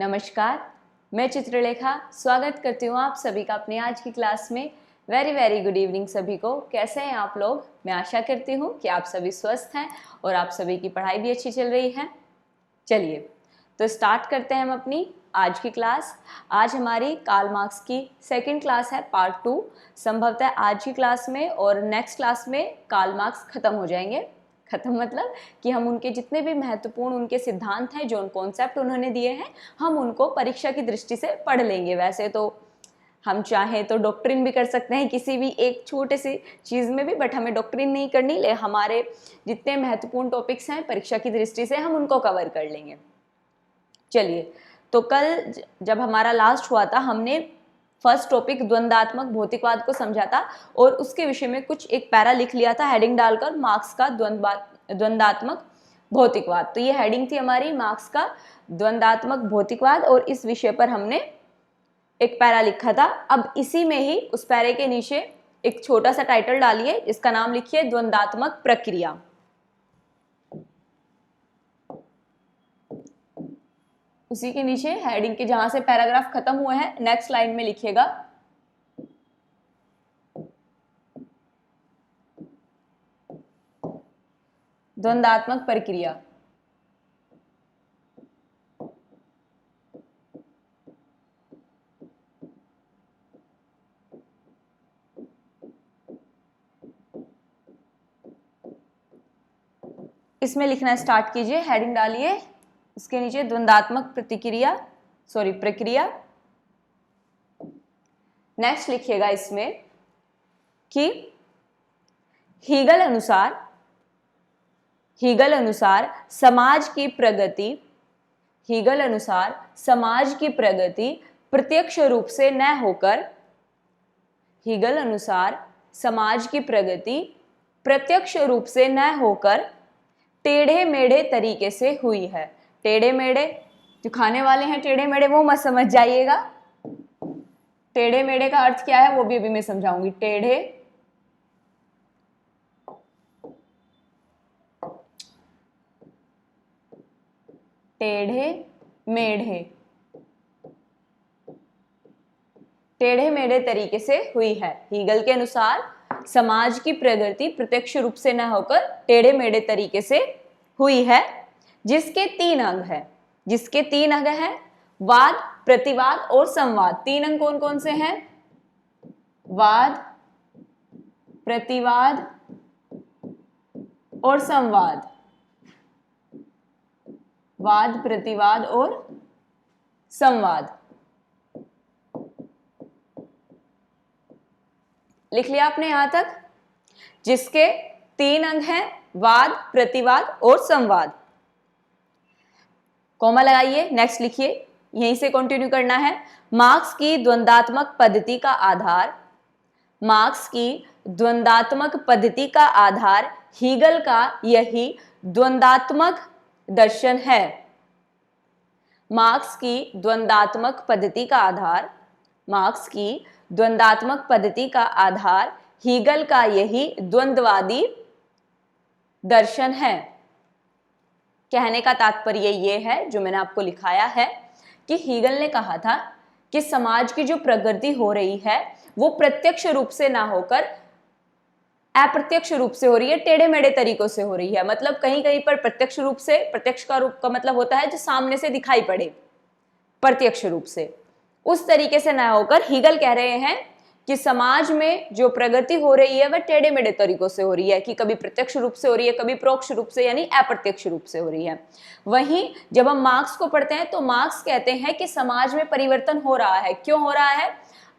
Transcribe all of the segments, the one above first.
नमस्कार, मैं चित्रलेखा स्वागत करती हूँ आप सभी का अपनी आज की क्लास में। वेरी वेरी गुड इवनिंग सभी को। कैसे हैं आप लोग? मैं आशा करती हूँ कि आप सभी स्वस्थ हैं और आप सभी की पढ़ाई भी अच्छी चल रही है। चलिए तो स्टार्ट करते हैं हम अपनी आज की क्लास। आज हमारी कार्ल मार्क्स की सेकंड क्लास है, पार्ट 2। संभवतः आज की क्लास में और नेक्स्ट क्लास में कार्ल मार्क्स खत्म हो जाएंगे। खत्म मतलब कि हम उनके जितने भी महत्वपूर्ण उनके सिद्धांत हैं, जो कॉन्सेप्ट उन्होंने दिए हैं, हम उनको परीक्षा की दृष्टि से पढ़ लेंगे। वैसे तो हम चाहें तो डॉक्ट्रिन भी कर सकते हैं किसी भी एक छोटे सी चीज़ में भी, बट हमें डॉक्ट्रिन नहीं करनी। ले हमारे जितने महत्वपूर्ण टॉपिक्स हैं परीक्षा की दृष्टि से हम उनको कवर कर लेंगे। चलिए, तो कल जब हमारा लास्ट हुआ था हमने फर्स्ट टॉपिक द्वंद्वात्मक भौतिकवाद को समझा था और उसके विषय में कुछ एक पैरा लिख लिया था हेडिंग डालकर, मार्क्स का द्वंद्वात्मक भौतिकवाद। तो ये हेडिंग थी हमारी, मार्क्स का द्वंद्वात्मक भौतिकवाद, और इस विषय पर हमने एक पैरा लिखा था। अब इसी में ही उस पैरे के नीचे एक छोटा सा टाइटल डालिए, इसका नाम लिखिए द्वंद्वात्मक प्रक्रिया। उसी के नीचे हेडिंग के जहां से पैराग्राफ खत्म हुआ है नेक्स्ट लाइन में लिखिएगा द्वंद्वात्मक प्रक्रिया। इसमें लिखना स्टार्ट कीजिए, हेडिंग डालिए, इसके नीचे द्वंद्वात्मक प्रक्रिया। नेक्स्ट लिखिएगा इसमें कि हीगल अनुसार समाज की प्रगति प्रत्यक्ष रूप से न होकर, हीगल अनुसार समाज की प्रगति प्रत्यक्ष रूप से न होकर टेढ़े मेढ़े तरीके से हुई है। टेढ़े मेढ़े जो खाने वाले हैं, टेढ़े मेढ़े वो मत समझ जाइएगा। टेढ़े मेढ़े का अर्थ क्या है वो भी अभी मैं समझाऊंगी। टेढ़े मेढ़े तरीके से हुई है। हीगल के अनुसार समाज की प्रगति प्रत्यक्ष रूप से न होकर टेढ़े मेढ़े तरीके से हुई है, जिसके तीन अंग हैं, वाद, प्रतिवाद और संवाद। तीन अंग कौन कौन से हैं? वाद, प्रतिवाद और संवाद। वाद, प्रतिवाद और संवाद। लिख लिया आपने यहां तक? जिसके तीन अंग हैं, वाद, प्रतिवाद और संवाद। कॉमा लगाइए, नेक्स्ट लिखिए, यहीं से कंटिन्यू करना है। मार्क्स की द्वंद्वात्मक पद्धति का आधार हीगल का यही द्वंद्वात्मक दर्शन है। मार्क्स की द्वंद्वात्मक पद्धति का आधार हीगल का यही द्वंद्ववादी दर्शन है। कहने का तात्पर्य ये है, जो मैंने आपको लिखाया है, कि हीगल ने कहा था कि समाज की जो प्रगति हो रही है वो प्रत्यक्ष रूप से ना होकर अप्रत्यक्ष रूप से हो रही है, टेढ़े मेढ़े तरीकों से हो रही है। मतलब कहीं कहीं पर प्रत्यक्ष रूप से, प्रत्यक्ष का रूप का मतलब होता है जो सामने से दिखाई पड़े, प्रत्यक्ष रूप से, उस तरीके से ना होकर हीगल कह रहे हैं कि समाज में जो प्रगति हो रही है वह टेढ़े मेढ़े तरीकों से हो रही है, कि कभी प्रत्यक्ष रूप से हो रही है, कभी परोक्ष रूप से यानी अप्रत्यक्ष रूप से हो रही है। वहीं जब हम मार्क्स को पढ़ते हैं तो मार्क्स कहते हैं कि समाज में परिवर्तन हो रहा है। क्यों हो रहा है?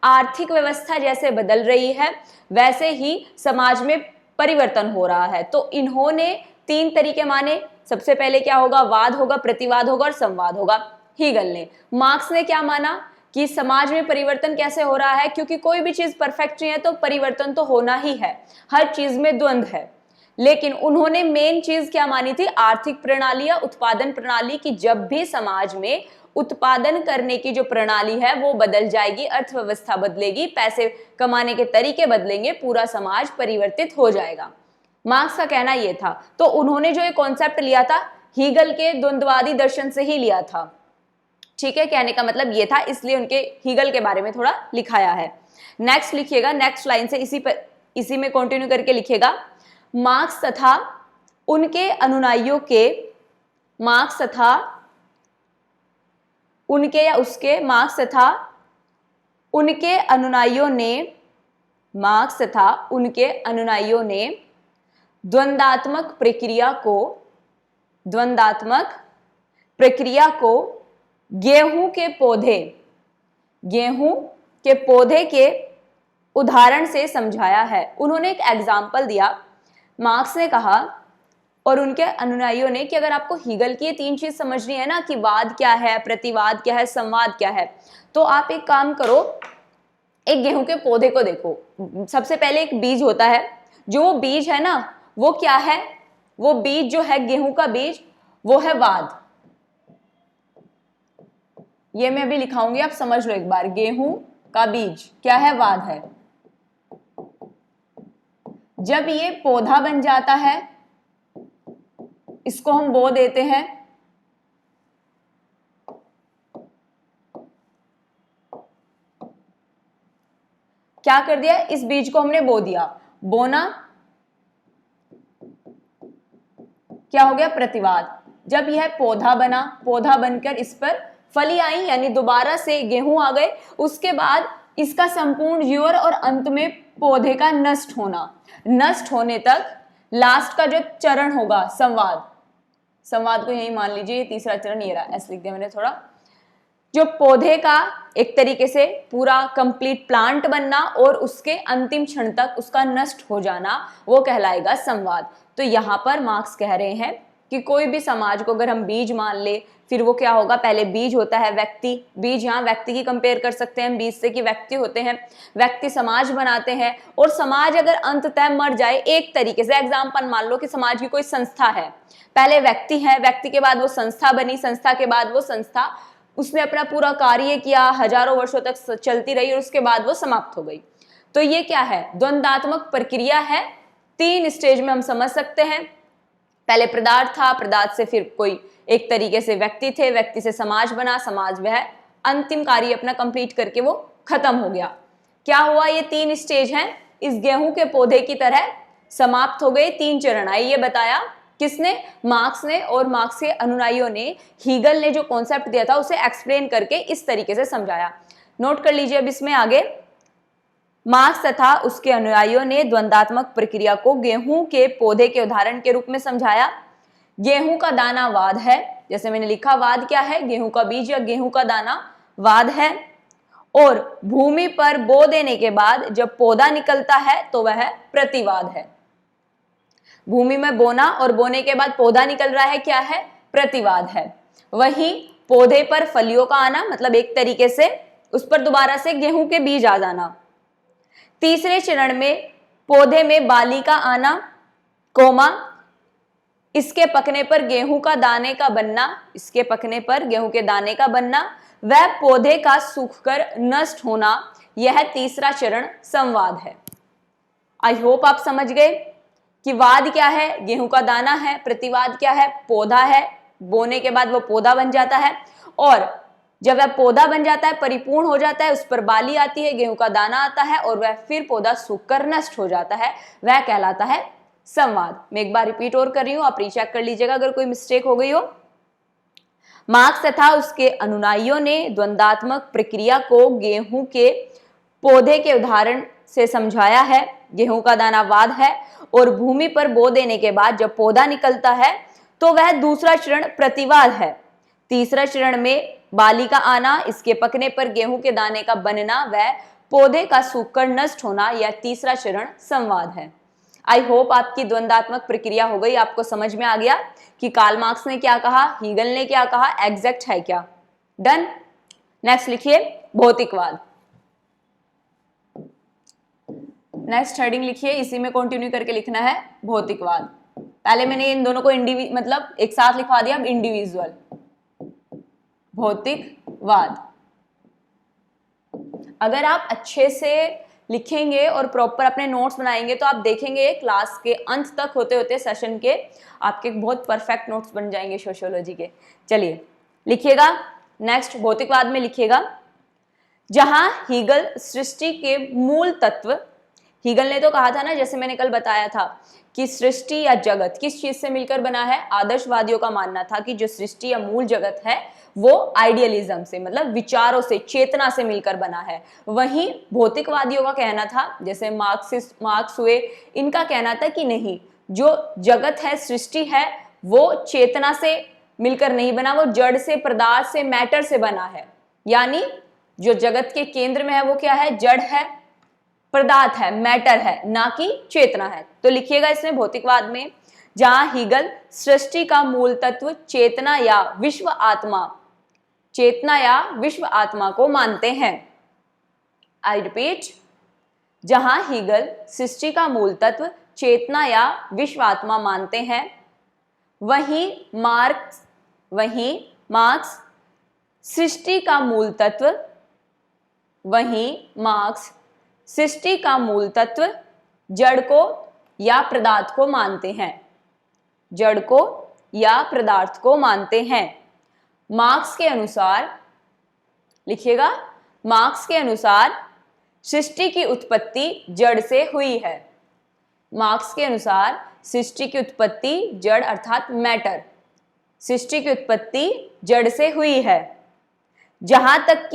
आर्थिक व्यवस्था जैसे बदल रही है वैसे ही समाज में परिवर्तन हो रहा है। तो इन्होंने तीन तरीके माने। सबसे पहले क्या होगा? वाद होगा, प्रतिवाद होगा और संवाद होगा, हीगल ने। मार्क्स ने क्या माना कि समाज में परिवर्तन कैसे हो रहा है? क्योंकि कोई भी चीज परफेक्ट नहीं है तो परिवर्तन तो होना ही है, हर चीज में द्वंद्व है। लेकिन उन्होंने मेन चीज क्या मानी थी? आर्थिक प्रणाली या उत्पादन प्रणाली की। जब भी समाज में उत्पादन करने की जो प्रणाली है वो बदल जाएगी, अर्थव्यवस्था बदलेगी, पैसे कमाने के तरीके बदलेंगे, पूरा समाज परिवर्तित हो जाएगा। मार्क्स का कहना यह था। तो उन्होंने जो ये कॉन्सेप्ट लिया था हीगल के द्वंद्ववादी दर्शन से ही लिया था। ठीक है, कहने का मतलब ये था, इसलिए उनके हीगल के बारे में थोड़ा लिखाया है। नेक्स्ट लिखिएगा, नेक्स्ट लाइन से इसी में कंटिन्यू करके लिखिएगा, मार्क्स तथा उनके अनुयायियों के, मार्क्स तथा उनके या उसके, मार्क्स तथा उनके अनुयायियों ने, मार्क्स तथा उनके अनुयायियों ने द्वंद्वात्मक प्रक्रिया को गेहूं के पौधे के उदाहरण से समझाया है। उन्होंने एक एग्जाम्पल दिया, मार्क्स ने कहा और उनके अनुयायियों ने, कि अगर आपको हीगल की ये 3 चीज समझनी है ना, कि वाद क्या है, प्रतिवाद क्या है, संवाद क्या है, तो आप एक काम करो, एक गेहूं के पौधे को देखो। सबसे पहले एक बीज होता है, जो वो बीज है ना, वो क्या है, वो बीज जो है गेहूं का बीज, वो है वाद। ये मैं अभी लिखाऊंगी, आप समझ लो एक बार, गेहूं का बीज क्या है, वाद है। जब ये पौधा बन जाता है, इसको हम बो देते हैं, क्या कर दिया, इस बीज को हमने बो दिया, बोना क्या हो गया, प्रतिवाद। जब यह पौधा बना, पौधा बनकर इस पर फली आई, यानी दोबारा से गेहूं आ गए, उसके बाद इसका संपूर्ण जीवन और अंत में पौधे का नष्ट होना, नष्ट होने तक लास्ट का जो चरण होगा, संवाद, संवाद को यही मान लीजिए, तीसरा चरण ये रहा, ऐसे लिख दिया मैंने थोड़ा, जो पौधे का एक तरीके से पूरा कंप्लीट प्लांट बनना और उसके अंतिम क्षण तक उसका नष्ट हो जाना, वो कहलाएगा संवाद। तो यहां पर मार्क्स कह रहे हैं कि कोई भी समाज को अगर हम बीज मान ले, फिर वो क्या होगा, पहले बीज होता है व्यक्ति, बीज यहाँ व्यक्ति की कंपेयर कर सकते हैं बीज से, कि व्यक्ति होते हैं, व्यक्ति समाज बनाते हैं, और समाज अगर अंततः मर जाए, एक तरीके से एग्जाम्पल मान लो कि समाज की कोई संस्था है, पहले व्यक्ति है, व्यक्ति के बाद वो संस्था बनी, संस्था के बाद वो संस्था उसने अपना पूरा कार्य किया, हजारों वर्षों तक चलती रही और उसके बाद वो समाप्त हो गई। तो ये क्या है, द्वंद्वात्मक प्रक्रिया है, 3 स्टेज में हम समझ सकते हैं। पहले पदार्थ था, पदार्थ से फिर कोई एक तरीके से व्यक्ति थे, व्यक्ति से समाज बना, समाज वह अंतिम कार्य अपना कंप्लीट करके वो खत्म हो गया। क्या हुआ, ये 3 स्टेज हैं, इस गेहूं के पौधे की तरह समाप्त हो गए, 3 चरण आए, ये बताया किसने, मार्क्स ने, और मार्क्स के अनुयायियों ने, हीगल ने जो कॉन्सेप्ट दिया था उसे एक्सप्लेन करके इस तरीके से समझाया। नोट कर लीजिए अब इसमें आगे, मार्क्स तथा उसके अनुयायियों ने द्वंद्वात्मक प्रक्रिया को गेहूं के पौधे के उदाहरण के रूप में समझाया। गेहूं का दाना वाद है, जैसे मैंने लिखा, वाद क्या है, गेहूं का बीज या गेहूं का दाना वाद है, और भूमि पर बो देने के बाद जब पौधा निकलता है तो वह प्रतिवाद है। भूमि में बोना और बोने के बाद पौधा निकल रहा है, क्या है, प्रतिवाद है। वहीं पौधे पर फलियों का आना, मतलब एक तरीके से उस पर दोबारा से गेहूं के बीज आ जाना। तीसरे चरण में पौधे में बाली का आना, कोमा, इसके पकने पर गेहूं का दाने का बनना, इसके पकने पर गेहूं के दाने का बनना, वह पौधे का सूखकर नष्ट होना, यह तीसरा चरण संवाद है। आई होप आप समझ गए कि वाद क्या है, गेहूं का दाना है, प्रतिवाद क्या है, पौधा है, बोने के बाद वो पौधा बन जाता है, और जब वह पौधा बन जाता है, परिपूर्ण हो जाता है, उस पर बाली आती है, गेहूं का दाना आता है, और वह फिर पौधा सूखकर नष्ट हो जाता है, वह कहलाता है संवाद। मैं एक बार रिपीट और कर रही हूं, आप रीचेक कर लीजिएगा अगर कोई मिस्टेक हो गई हो। मार्क्स तथा उसके अनुयायियों ने द्वंद्वात्मक प्रक्रिया को गेहूं के पौधे के उदाहरण से समझाया है। गेहूं का दाना वाद है, और भूमि पर बो देने के बाद जब पौधा निकलता है तो वह दूसरा चरण प्रतिवाद है। तीसरा चरण में बाली का आना, इसके पकने पर गेहूं के दाने का बनना, वह पौधे का सूखकर नष्ट होना, यह तीसरा चरण संवाद है। आई होप आपकी द्वंद्वात्मक प्रक्रिया हो गई, आपको समझ में आ गया कि कार्ल मार्क्स ने क्या कहा, हीगल ने क्या कहा, एग्जैक्ट है क्या। डन। नेक्स्ट लिखिए भौतिकवाद। नेक्स्ट हेडिंग लिखिए, इसी में कंटिन्यू करके लिखना है भौतिकवाद। पहले मैंने इन दोनों को मतलब एक साथ लिखवा दिया, अब इंडिविजुअल। भौतिकवाद। अगर आप अच्छे से लिखेंगे और प्रॉपर अपने नोट्स बनाएंगे तो आप देखेंगे क्लास के अंत तक होते होते सेशन के आपके बहुत परफेक्ट नोट्स बन जाएंगे सोशियोलॉजी के। चलिए लिखिएगा, नेक्स्ट भौतिकवाद में लिखिएगा, जहां हीगल सृष्टि के मूल तत्व, हीगल ने तो कहा था ना, जैसे मैंने कल बताया था कि सृष्टि या जगत किस चीज से मिलकर बना है। आदर्शवादियों का मानना था कि जो सृष्टि या मूल जगत है वो आइडियलिज्म से, मतलब विचारों से, चेतना से मिलकर बना है। वहीं भौतिकवादियों का कहना था, जैसे मार्क्स हुए, इनका कहना था कि नहीं, जो जगत है, सृष्टि है, वो चेतना से मिलकर नहीं बना, वो जड़ से, पदार्थ से, मैटर से बना है। यानी जो जगत के केंद्र में है वो क्या है, जड़ है, पदार्थ है, मैटर है, ना कि चेतना है। तो लिखिएगा इसमें भौतिकवाद में, जहां हीगल सृष्टि का मूल तत्व चेतना या विश्व आत्मा, चेतना या विश्व आत्मा को मानते हैं। आई रिपीट, जहां हीगल सृष्टि का मूल तत्व चेतना या विश्व आत्मा मानते हैं, वहीं मार्क्स सृष्टि का मूल तत्व, सृष्टि का मूल तत्व जड़ को या पदार्थ को मानते हैं, जड़ को या पदार्थ को मानते हैं। मार्क्स के अनुसार, लिखिएगा, मार्क्स के अनुसार सृष्टि की उत्पत्ति जड़ से हुई है। मार्क्स के अनुसार सृष्टि की उत्पत्ति जड़ अर्थात मैटर, सृष्टि की उत्पत्ति जड़ से हुई है। जहां तक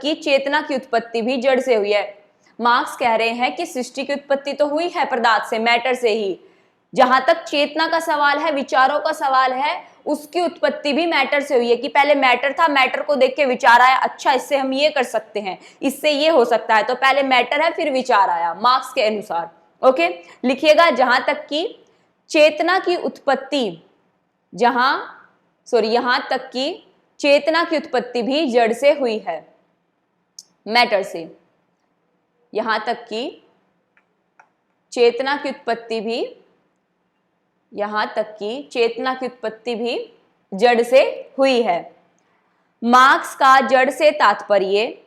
कि चेतना की उत्पत्ति भी जड़ से हुई है। मार्क्स कह रहे हैं कि सृष्टि की उत्पत्ति तो हुई है पदार्थ से, मैटर से ही। जहां तक चेतना का सवाल है, विचारों का सवाल है, उसकी उत्पत्ति भी मैटर से हुई है कि पहले मैटर था, मैटर को देख के विचार आया, अच्छा इससे हम ये कर सकते हैं, इससे ये हो सकता है, तो पहले मैटर है फिर विचार आया, मार्क्स के अनुसार। ओके, लिखिएगा, यहां तक कि चेतना की उत्पत्ति भी जड़ से हुई है, मैटर से। यहां तक कि चेतना की उत्पत्ति भी जड़ से हुई है। मार्क्स का जड़ से तात्पर्य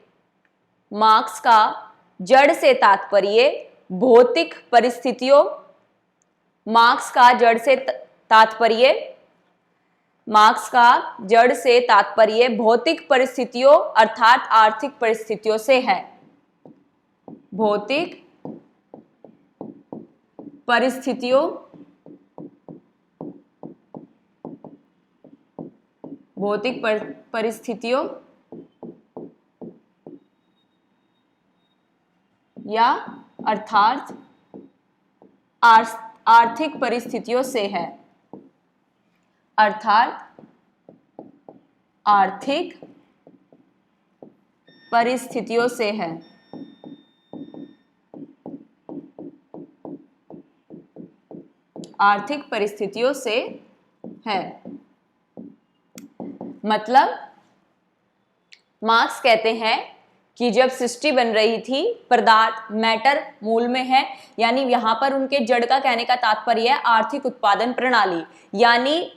भौतिक परिस्थितियों, मार्क्स का जड़ से तात्पर्य भौतिक परिस्थितियों अर्थात आर्थिक परिस्थितियों से है। भौतिक परिस्थितियों या अर्थात आर्थिक परिस्थितियों से है, अर्थात आर्थिक परिस्थितियों से है। आर्थिक परिस्थितियों से है, मतलब मार्क्स कहते हैं कि जब सृष्टि बन रही थी, पदार्थ, मैटर मूल में है, यानी यहां पर उनके जड़ का कहने का तात्पर्य है आर्थिक उत्पादन प्रणाली। यानी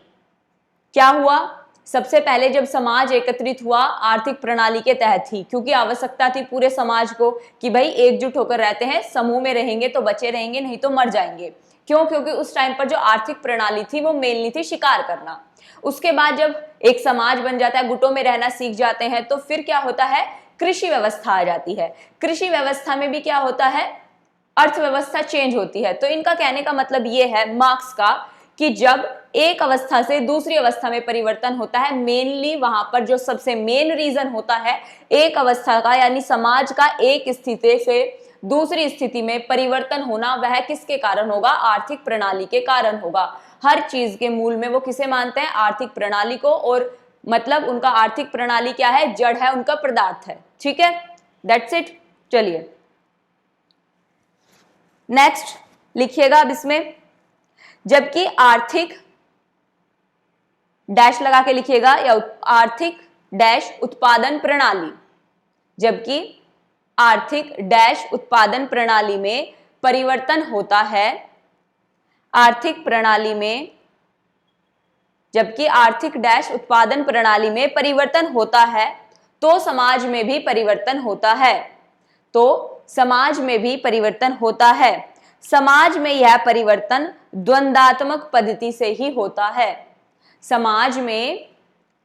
क्या हुआ, सबसे पहले जब समाज एकत्रित हुआ आर्थिक प्रणाली के तहत ही, क्योंकि आवश्यकता थी पूरे समाज को कि भाई एकजुट होकर रहते हैं, समूह में रहेंगे तो बचे रहेंगे, नहीं तो मर जाएंगे। क्यों? क्योंकि उस टाइम पर जो आर्थिक प्रणाली थी वो मेनली थी शिकार करना। उसके बाद जब एक समाज बन जाता है, गुटों में रहना सीख जाते हैं, तो फिर क्या होता है, कृषि व्यवस्था आ जाती है। कृषि व्यवस्था में भी क्या होता है, अर्थव्यवस्था चेंज होती है। तो इनका कहने का मतलब ये है मार्क्स का कि जब एक अवस्था से दूसरी अवस्था में परिवर्तन होता है, मेनली वहां पर जो सबसे मेन रीजन होता है एक अवस्था का, यानी समाज का एक स्थिति से दूसरी स्थिति में परिवर्तन होना, वह किसके कारण होगा, आर्थिक प्रणाली के कारण होगा। हर चीज के मूल में वो किसे मानते हैं, आर्थिक प्रणाली को, और मतलब उनका आर्थिक प्रणाली क्या है, जड़ है, उनका पदार्थ है। ठीक है, दैट्स इट। चलिए नेक्स्ट लिखिएगा अब इसमें, जबकि आर्थिक डैश लगा के लिखिएगा, या आर्थिक डैश उत्पादन प्रणाली, जबकि आर्थिक डैश उत्पादन प्रणाली में परिवर्तन होता है, आर्थिक प्रणाली में, जबकि आर्थिक डैश उत्पादन प्रणाली में परिवर्तन होता है, तो समाज में भी परिवर्तन होता है, तो समाज में भी परिवर्तन होता है। समाज में यह परिवर्तन द्वंद्वात्मक पद्धति से ही होता है। समाज में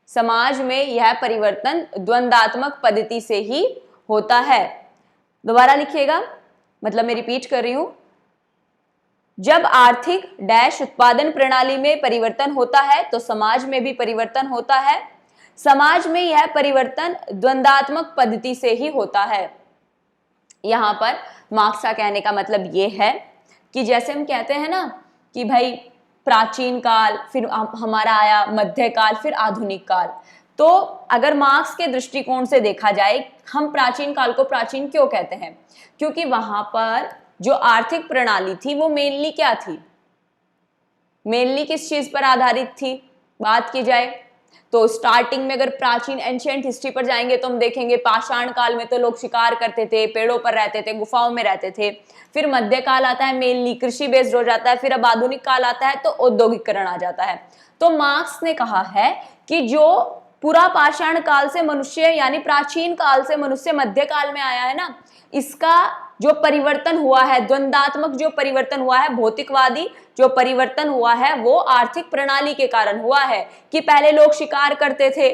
समाज में यह परिवर्तन द्वंद्वात्मक पद्धति से ही होता है। दोबारा लिखिएगा, मतलब मैं रिपीट कर रही हूं। जब आर्थिक डैश उत्पादन प्रणाली में परिवर्तन होता है तो समाज में भी परिवर्तन होता है। समाज में यह परिवर्तन द्वंद्वात्मक पद्धति से ही होता है। यहां पर मार्क्स का कहने का मतलब यह है कि जैसे हम कहते हैं ना कि भाई प्राचीन काल, फिर हमारा आया मध्यकाल, फिर आधुनिक काल। तो अगर मार्क्स के दृष्टिकोण से देखा जाए, हम प्राचीन काल को प्राचीन क्यों कहते हैं? क्योंकि वहां पर जो आर्थिक प्रणाली थी वो मेनली क्या थी? मेनली किस चीज पर आधारित थी बात की जाए तो स्टार्टिंग में अगर प्राचीन एंशिएंट हिस्ट्री पर जाएंगे तो हम देखेंगे पाषाण काल में तो लोग शिकार करते थे, पेड़ों पर रहते थे, गुफाओं में रहते थे। फिर मध्यकाल आता है, मेनली कृषि बेस्ड हो जाता है। फिर अब आधुनिक काल आता है तो औद्योगिकरण आ जाता है। तो मार्क्स ने कहा है कि जो पूरा पाषाण काल से मनुष्य यानी प्राचीन काल से मनुष्य मध्यकाल में आया है ना, इसका जो परिवर्तन हुआ है, द्वंद्वात्मक जो परिवर्तन हुआ है, भौतिकवादी जो परिवर्तन हुआ है, वो आर्थिक प्रणाली के कारण हुआ है कि पहले लोग शिकार करते थे,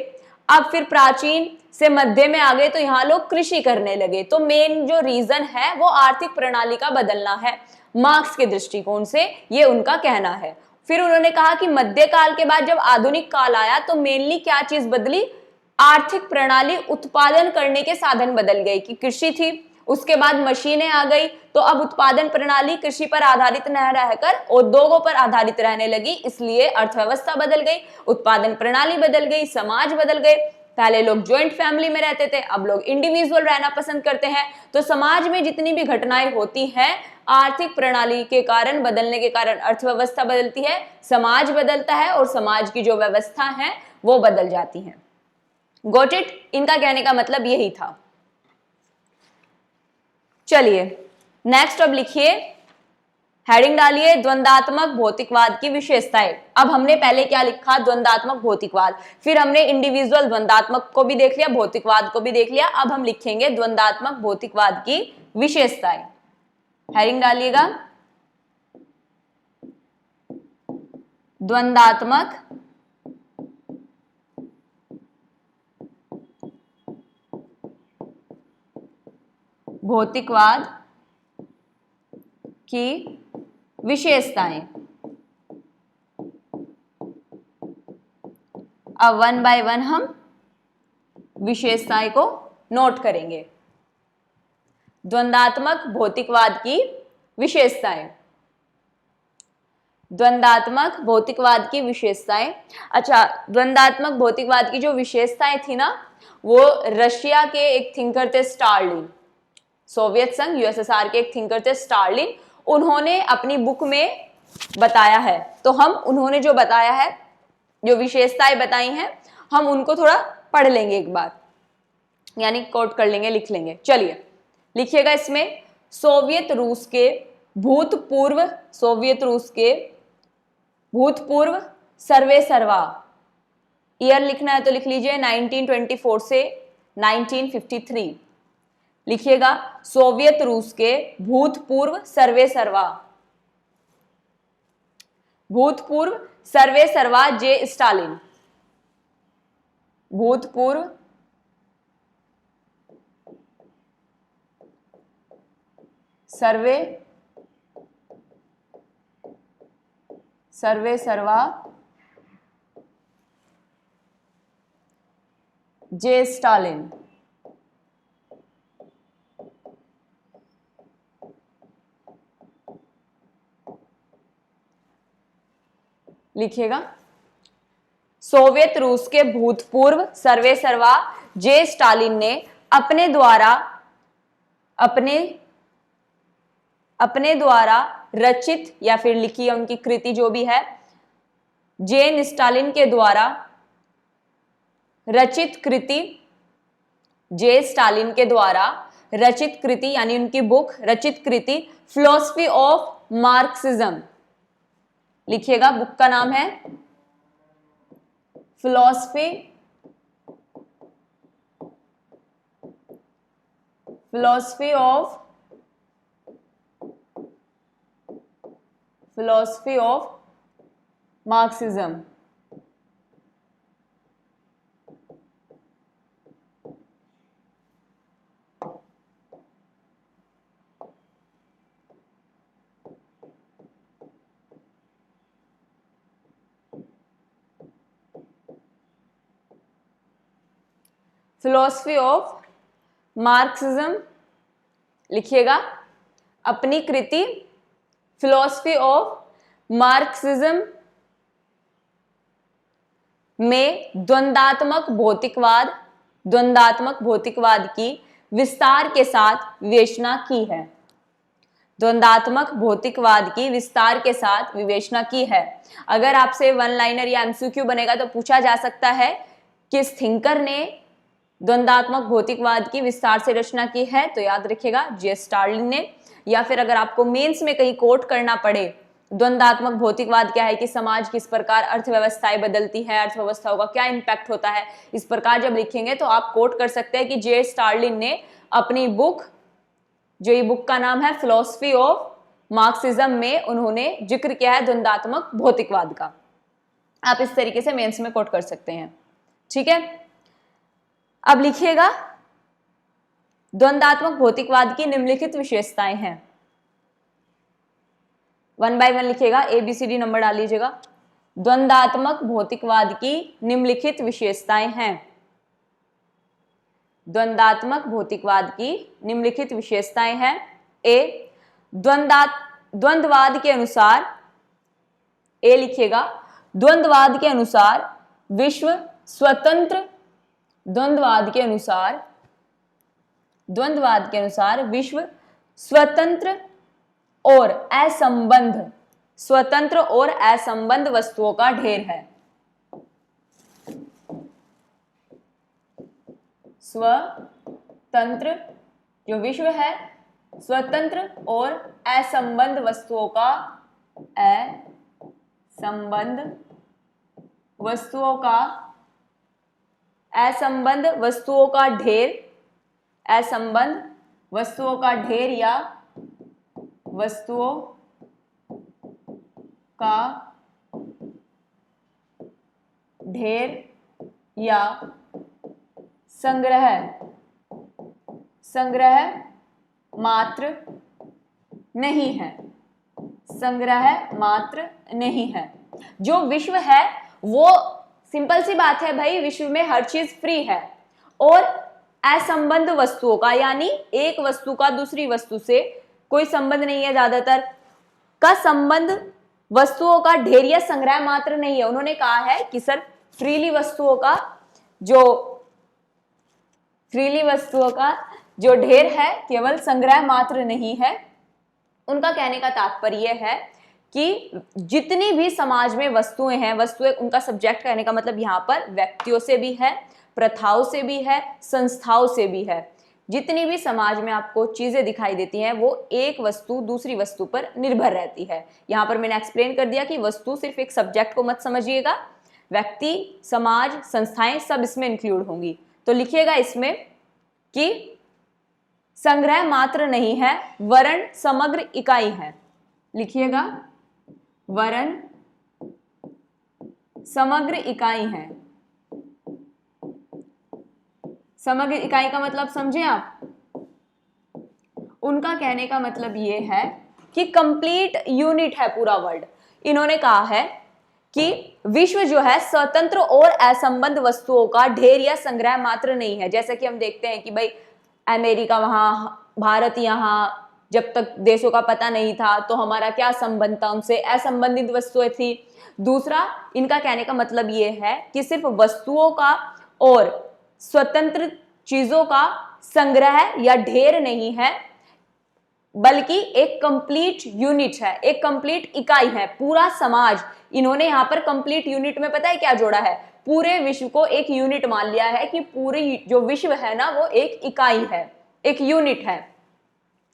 अब फिर प्राचीन से मध्य में आ गए तो यहाँ लोग कृषि करने लगे। तो मेन जो रीजन है वो आर्थिक प्रणाली का बदलना है। मार्क्स के दृष्टिकोण से ये उनका कहना है। फिर उन्होंने कहा कि मध्यकाल के बाद जब आधुनिक काल आया तो मेनली क्या चीज बदली? आर्थिक प्रणाली, उत्पादन करने के साधन बदल गए कि कृषि थी, उसके बाद मशीनें आ गई, तो अब उत्पादन प्रणाली कृषि पर आधारित न रहकर उद्योगों पर आधारित रहने लगी। इसलिए अर्थव्यवस्था बदल गई, उत्पादन प्रणाली बदल गई, समाज बदल गए। पहले लोग ज्वाइंट फैमिली में रहते थे, अब लोग इंडिविजुअल रहना पसंद करते हैं। तो समाज में जितनी भी घटनाएं होती हैं, आर्थिक प्रणाली के कारण, बदलने के कारण अर्थव्यवस्था बदलती है, समाज बदलता है और समाज की जो व्यवस्था है वो बदल जाती है। Got it? इनका कहने का मतलब यही था। चलिए नेक्स्ट अब लिखिए, हेडिंग डालिए द्वंद्वात्मक भौतिकवाद की विशेषताएं। अब हमने पहले क्या लिखा? द्वंद्वात्मक भौतिकवाद। फिर हमने इंडिविजुअल द्वंद्वात्मक को भी देख लिया, भौतिकवाद को भी देख लिया। अब हम लिखेंगे द्वंद्वात्मक भौतिकवाद की विशेषताएं। हेडिंग डालिएगा, द्वंद्वात्मक भौतिकवाद की विशेषताएं। अब वन बाय वन हम विशेषताएं को नोट करेंगे। द्वंद्वात्मक भौतिकवाद की विशेषताएं। द्वंद्वात्मक भौतिकवाद की विशेषताएं। अच्छा, द्वंद्वात्मक भौतिकवाद की जो विशेषताएं थी ना, वो रशिया के एक थिंकर थे स्टार्लिन, सोवियत संघ यूएसएसआर के एक थिंकर थे स्टार्लिन, उन्होंने अपनी बुक में बताया है। तो हम उन्होंने जो बताया है, जो विशेषताएं बताई हैं, हम उनको थोड़ा पढ़ लेंगे एक बार, यानी कोट कर लेंगे, लिख लेंगे। चलिए लिखिएगा इसमें, सोवियत रूस के भूतपूर्व सर्वे सर्वा, ईयर लिखना है तो लिख लीजिए 1924 से 1953। लिखिएगा सोवियत रूस के भूतपूर्व सर्वे सर्वा, भूतपूर्व सर्वे सर्वा जे स्टालिन, भूतपूर्व सर्वे सर्वा जे स्टालिन। लिखिएगा सोवियत रूस के भूतपूर्व सर्वे सर्वा जे स्टालिन ने अपने द्वारा रचित या फिर लिखी है उनकी कृति जो भी है, जेन स्टालिन के द्वारा रचित कृति, जे स्टालिन के द्वारा रचित कृति यानी उनकी बुक, रचित कृति फिलॉसफी ऑफ मार्क्सिज्म। लिखिएगा बुक का नाम है philosophy of Marxism. Philosophy of Marxism लिखिएगा। अपनी कृति फिलॉसफी ऑफ मार्क्सिज्म में द्वंद्वात्मक भौतिकवाद की विस्तार के साथ विवेचना की है। द्वंद्वात्मक भौतिकवाद की विस्तार के साथ विवेचना की है। अगर आपसे वन लाइनर या एमसीक्यू बनेगा तो पूछा जा सकता है किस थिंकर ने द्वंद्वात्मक भौतिकवाद की विस्तार से रचना की है, तो याद रखिएगा जे स्टार्लिन ने। या फिर अगर आपको मेंस में कहीं कोट करना पड़े द्वंद्वात्मक भौतिकवाद क्या है कि समाज किस प्रकार अर्थव्यवस्थाएं बदलती है, अर्थव्यवस्थाओं का क्या इंपैक्ट होता है, इस प्रकार जब लिखेंगे तो आप कोट कर सकते हैं कि जे स्टार्लिन ने अपनी बुक, जो ये बुक का नाम है फिलॉसफी ऑफ मार्क्सिज्म, में उन्होंने जिक्र किया है द्वंद्वात्मक भौतिकवाद का। आप इस तरीके से मेंस में कोट कर सकते हैं। ठीक है, अब लिखिएगा द्वंद्वात्मक भौतिकवाद की निम्नलिखित विशेषताएं हैं। 1 बाय 1 लिखिएगा, ABCD नंबर डाल लीजिएगा। द्वंद्वात्मक भौतिकवाद की निम्नलिखित विशेषताएं हैं। द्वंद्वात्मक भौतिकवाद की निम्नलिखित विशेषताएं हैं। ए, द्वंद्ववाद के अनुसार, ए लिखिएगा, द्वंद्ववाद के अनुसार विश्व स्वतंत्र, द्वंद्ववाद के अनुसार विश्व स्वतंत्र और असंबद्ध वस्तुओं का ढेर है। स्वतंत्र जो विश्व है, स्वतंत्र और असंबद्ध वस्तुओं का ढेर या संग्रह मात्र नहीं है। जो विश्व है वो सिंपल सी बात है भाई, विश्व में हर चीज फ्री है और असंबद्ध वस्तुओं का, यानी एक वस्तु का दूसरी वस्तु से कोई संबंध नहीं है, ज्यादातर का संबंध वस्तुओं का ढेर या संग्रह मात्र नहीं है। उन्होंने कहा है कि सर फ्रीली वस्तुओं का जो ढेर है केवल संग्रह मात्र नहीं है। उनका कहने का तात्पर्य है कि जितनी भी समाज में वस्तुएं हैं, वस्तुएं उनका सब्जेक्ट कहने का मतलब यहाँ पर व्यक्तियों से भी है, प्रथाओं से भी है, संस्थाओं से भी है। जितनी भी समाज में आपको चीजें दिखाई देती हैं वो एक वस्तु दूसरी वस्तु पर निर्भर रहती है। यहाँ पर मैंने एक्सप्लेन कर दिया कि वस्तु सिर्फ एक सब्जेक्ट को मत समझिएगा, व्यक्ति, समाज, संस्थाएं सब इसमें इंक्लूड होंगी। तो लिखिएगा इसमें कि संग्रह मात्र नहीं है वरन समग्र इकाई है। लिखिएगा वरन समग्र इकाई है। समग्र इकाई का मतलब समझे आप? उनका कहने का मतलब ये है कि कंप्लीट यूनिट है पूरा वर्ल्ड। इन्होंने कहा है कि विश्व जो है स्वतंत्र और असंबद्ध वस्तुओं का ढेर या संग्रह मात्र नहीं है। जैसा कि हम देखते हैं कि भाई अमेरिका वहां, भारत यहाँ, जब तक देशों का पता नहीं था तो हमारा क्या संबंध था उनसे, असंबंधित वस्तुएं थी। दूसरा, इनका कहने का मतलब ये है कि सिर्फ वस्तुओं का और स्वतंत्र चीजों का संग्रह या ढेर नहीं है, बल्कि एक कंप्लीट यूनिट है, एक कंप्लीट इकाई है, पूरा समाज। इन्होंने यहाँ पर कंप्लीट यूनिट में पता है क्या जोड़ा है? पूरे विश्व को एक यूनिट मान लिया है कि पूरी जो विश्व है ना वो एक इकाई है, एक यूनिट है।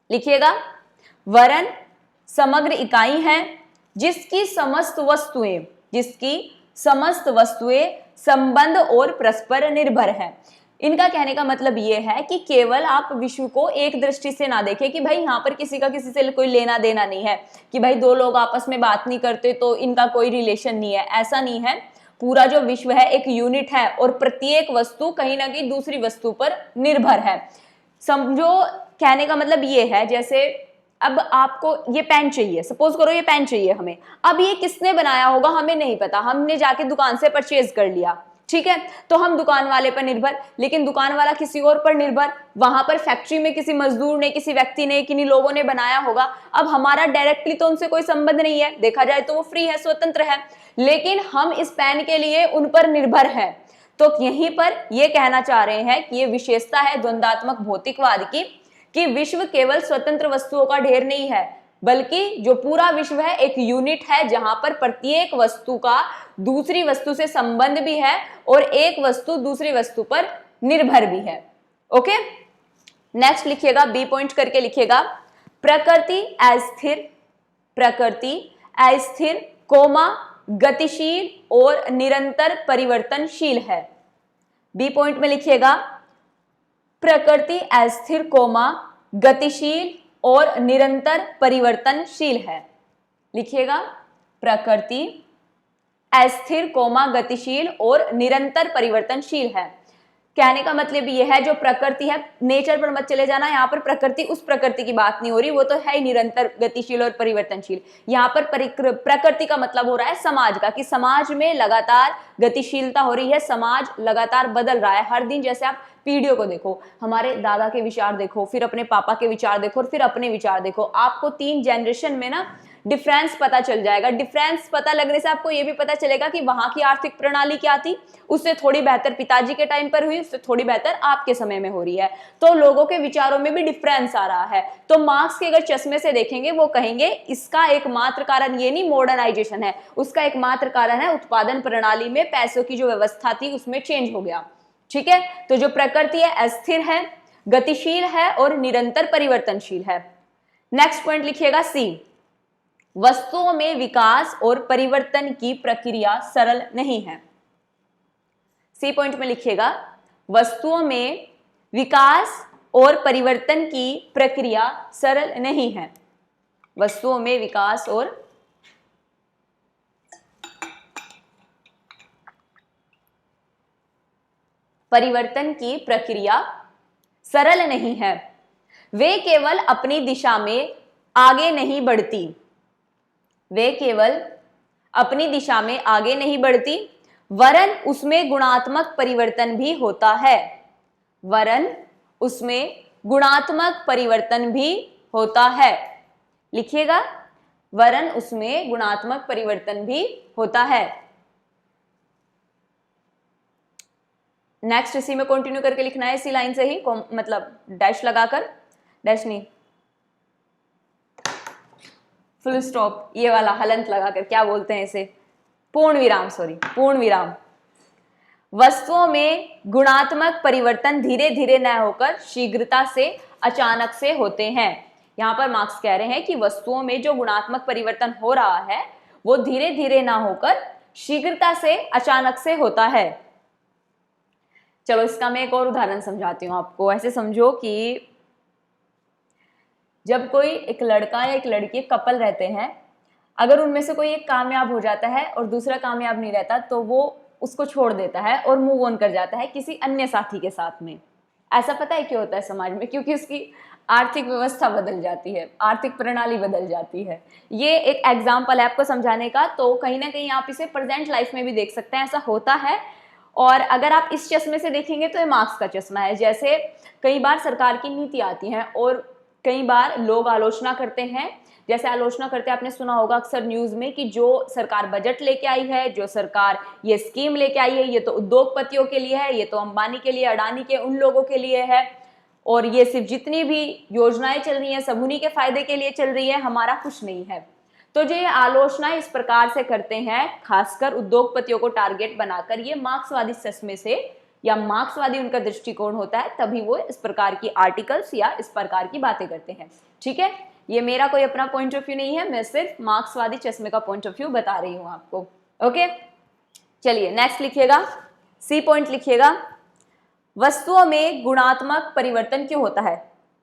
लिखिएगा वरन समग्र इकाई है जिसकी समस्त वस्तुएं संबंध और परस्पर निर्भर है। इनका कहने का मतलब यह है कि केवल आप विश्व को एक दृष्टि से ना देखें कि भाई यहाँ पर किसी का किसी से कोई लेना देना नहीं है, कि भाई दो लोग आपस में बात नहीं करते तो इनका कोई रिलेशन नहीं है, ऐसा नहीं है। पूरा जो विश्व है एक यूनिट है और प्रत्येक वस्तु कहीं ना कहीं दूसरी वस्तु पर निर्भर है। समझो, कहने का मतलब ये है जैसे अब आपको ये पेन चाहिए, सपोज करो ये पेन चाहिए हमें, अब ये किसने बनाया होगा हमें नहीं पता, हमने जाके दुकान से परचेज कर लिया, ठीक है, तो हम दुकान वाले पर निर्भर, लेकिन दुकान वाला किसी और पर निर्भर, वहां पर फैक्ट्री में किसी मजदूर ने, किसी व्यक्ति ने, किन्हीं लोगों ने बनाया होगा। अब हमारा डायरेक्टली तो उनसे कोई संबंध नहीं है, देखा जाए तो वो फ्री है, स्वतंत्र है, लेकिन हम इस पेन के लिए उन पर निर्भर है। तो यहीं पर ये कहना चाह रहे हैं कि ये विशेषता है द्वंद्वात्मक भौतिकवाद की, कि विश्व केवल स्वतंत्र वस्तुओं का ढेर नहीं है, बल्कि जो पूरा विश्व है एक यूनिट है, जहां पर प्रत्येक वस्तु का दूसरी वस्तु से संबंध भी है और एक वस्तु दूसरी वस्तु पर निर्भर भी है। ओके, नेक्स्ट लिखिएगा, बी पॉइंट करके लिखिएगा, प्रकृति अस्थिर, प्रकृति अस्थिर कोमा गतिशील और निरंतर परिवर्तनशील है। बी पॉइंट में लिखिएगा, प्रकृति अस्थिर कोमा गतिशील और निरंतर परिवर्तनशील है। लिखिएगा, प्रकृति अस्थिर कोमा गतिशील और निरंतर परिवर्तनशील है। कहने का मतलब यह है, जो प्रकृति है, नेचर पर मत चले जाना, यहाँ पर प्रकृति उस प्रकृति की बात नहीं हो रही, वो तो है ही निरंतर गतिशील और परिवर्तनशील। यहाँ पर प्रकृति का मतलब हो रहा है समाज का, कि समाज में लगातार गतिशीलता हो रही है, समाज लगातार बदल रहा है हर दिन। जैसे आप पीढ़ियों को देखो, हमारे दादा के विचार देखो, फिर अपने पापा के विचार देखो, और फिर अपने विचार देखो, आपको 3 जनरेशन में ना डिफरेंस पता चल जाएगा। डिफरेंस पता लगने से आपको यह भी पता चलेगा कि वहां की आर्थिक प्रणाली क्या थी, उससे थोड़ी बेहतर पिताजी के टाइम पर हुई, उससे थोड़ी बेहतर आपके समय में हो रही है। तो लोगों के विचारों में भी डिफरेंस आ रहा है। तो मार्क्स के अगर चश्मे से देखेंगे, वो कहेंगे इसका एकमात्र कारण ये नहीं मॉडर्नाइजेशन है, उसका एकमात्र कारण है उत्पादन प्रणाली में पैसों की जो व्यवस्था थी उसमें चेंज हो गया। ठीक है, तो जो प्रकृति है अस्थिर है, गतिशील है और निरंतर परिवर्तनशील है। नेक्स्ट पॉइंट लिखिएगा, सी, वस्तुओं में विकास और परिवर्तन की प्रक्रिया सरल नहीं है। सी पॉइंट में लिखिएगा, वस्तुओं में विकास और परिवर्तन की प्रक्रिया सरल नहीं है। वस्तुओं में विकास और परिवर्तन की प्रक्रिया सरल नहीं है। वे केवल अपनी दिशा में आगे नहीं बढ़ती, वे केवल अपनी दिशा में आगे नहीं बढ़ती, वरन उसमें गुणात्मक परिवर्तन भी होता है, वरन उसमें गुणात्मक परिवर्तन भी होता है। लिखिएगा, वरन उसमें गुणात्मक परिवर्तन भी होता है। नेक्स्ट इसी में कंटिन्यू करके लिखना है, इसी लाइन से ही, मतलब डैश लगाकर, डैश नहीं, फुल स्टॉप, ये वाला हलंत लगाकर, क्या बोलते हैं इसे, पूर्ण विराम, सॉरी पूर्ण विराम। वस्तुओं में गुणात्मक परिवर्तन धीरे धीरे न होकर शीघ्रता से, अचानक से होते हैं। यहां पर मार्क्स कह रहे हैं कि वस्तुओं में जो गुणात्मक परिवर्तन हो रहा है वो धीरे धीरे ना होकर शीघ्रता से, अचानक से होता है। चलो इसका मैं एक और उदाहरण समझाती हूँ आपको। ऐसे समझो कि जब कोई एक लड़का या एक लड़की कपल रहते हैं, अगर उनमें से कोई एक कामयाब हो जाता है और दूसरा कामयाब नहीं रहता, तो वो उसको छोड़ देता है और मूव ऑन कर जाता है किसी अन्य साथी के साथ में। ऐसा पता है क्यों होता है समाज में? क्योंकि उसकी आर्थिक व्यवस्था बदल जाती है, आर्थिक प्रणाली बदल जाती है। ये एक एग्जाम्पल है आपको समझाने का, तो कहीं ना कहीं आप इसे प्रेजेंट लाइफ में भी देख सकते हैं, ऐसा होता है। और अगर आप इस चश्मे से देखेंगे तो ये मार्क्स का चश्मा है। जैसे कई बार सरकार की नीति आती है और कई बार लोग आलोचना करते हैं, जैसे आलोचना करते हैं, आपने सुना होगा अक्सर न्यूज में कि जो सरकार बजट लेके आई है, जो सरकार ये स्कीम लेके आई है, ये तो उद्योगपतियों के लिए है, ये तो अंबानी के लिए, अडानी के, उन लोगों के लिए है, और ये सिर्फ जितनी भी योजनाएं चल रही हैं सब उन्हीं के फायदे के लिए चल रही है, हमारा कुछ नहीं है। तो जो ये आलोचना इस प्रकार से करते हैं, खासकर उद्योगपतियों को टारगेट बनाकर, ये मार्क्सवादी चश्मे से या मार्क्सवादी उनका दृष्टिकोण होता है, तभी वो इस प्रकार की आर्टिकल्स या इस प्रकार की बातें करते हैं। ठीक है, ये मेरा कोई अपना पॉइंट ऑफ व्यू नहीं है, मैं सिर्फ मार्क्सवादी चश्मे का पॉइंट ऑफ व्यू बता रही हूं आपको। ओके, चलिए नेक्स्ट लिखिएगा, सी पॉइंट लिखिएगा, वस्तुओं में गुणात्मक परिवर्तन क्यों होता है?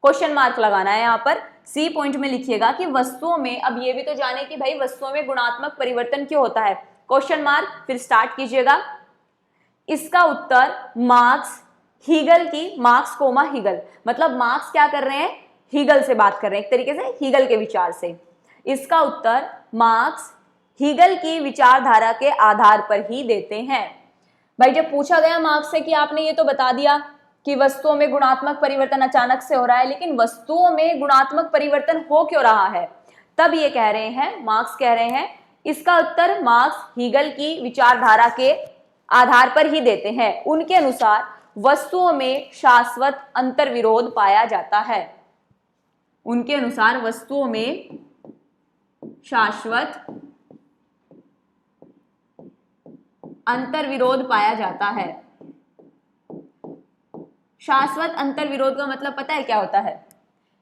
क्वेश्चन मार्क लगाना है यहाँ पर। सी पॉइंट में लिखिएगा कि वस्तुओं में, अब ये भी तो जाने कि भाई वस्तुओं में गुणात्मक परिवर्तन क्यों होता है, क्वेश्चन मार्क, फिर स्टार्ट कीजिएगा। इसका उत्तर मार्क्स हीगल की, मार्क्स कोमा हीगल, मतलब मार्क्स क्या कर रहे हैं, हीगल से बात कर रहे हैं, एक तरीके से हीगल के विचार से। इसका उत्तर मार्क्स हीगल की विचारधारा के आधार पर ही देते हैं। भाई जब पूछा गया मार्क्स से कि आपने ये तो बता दिया कि वस्तुओं में गुणात्मक परिवर्तन अचानक से हो रहा है, लेकिन वस्तुओं में गुणात्मक परिवर्तन हो क्यों रहा है, तब ये कह रहे हैं, मार्क्स कह रहे हैं, इसका उत्तर मार्क्स हीगल की विचारधारा के आधार पर ही देते हैं। उनके अनुसार वस्तुओं में शाश्वत अंतर्विरोध पाया जाता है। उनके अनुसार वस्तुओं में शाश्वत अंतर्विरोध पाया जाता है। शाश्वत अंतर्विरोध का मतलब पता है क्या होता है?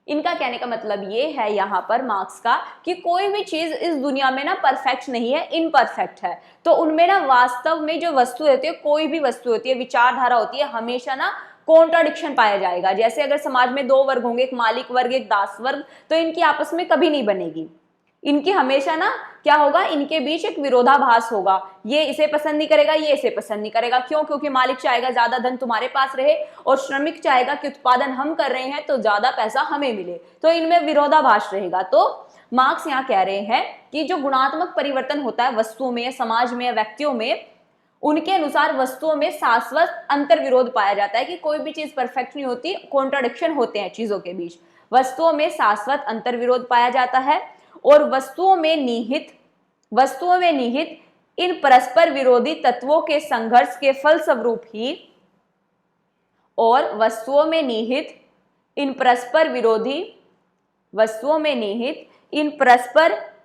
इनका कहने का मतलब ये है यहाँ पर मार्क्स का कि कोई भी चीज इस दुनिया में ना परफेक्ट नहीं है, इनपरफेक्ट है। तो उनमें ना वास्तव में जो वस्तु होती है, कोई भी वस्तु होती है, विचारधारा होती है, हमेशा ना कॉन्ट्राडिक्शन पाया जाएगा। जैसे अगर समाज में दो वर्ग होंगे, एक मालिक वर्ग एक दास वर्ग, तो इनकी आपस में कभी नहीं बनेगी। इनकी हमेशा ना क्या होगा, इनके बीच एक विरोधाभास होगा। ये इसे पसंद नहीं करेगा, ये इसे पसंद नहीं करेगा। क्यों? क्योंकि मालिक चाहेगा ज्यादा धन तुम्हारे पास रहे और श्रमिक चाहेगा कि उत्पादन हम कर रहे हैं तो ज्यादा पैसा हमें मिले, तो इनमें विरोधाभास रहेगा। तो मार्क्स यहाँ कह रहे हैं कि जो गुणात्मक परिवर्तन होता है वस्तुओं में, समाज में, व्यक्तियों में, उनके अनुसार वस्तुओं में शाश्वत अंतर्विरोध पाया जाता है कि कोई भी चीज परफेक्ट नहीं होती, कॉन्ट्राडिक्शन होते हैं चीजों के बीच। वस्तुओं में शाश्वत अंतर्विरोध पाया जाता है और वस्तुओं में निहित इन परस्पर विरोधी तत्वों के संघर्ष के फलस्वरूप ही और वस्तुओं में निहित इन परस्पर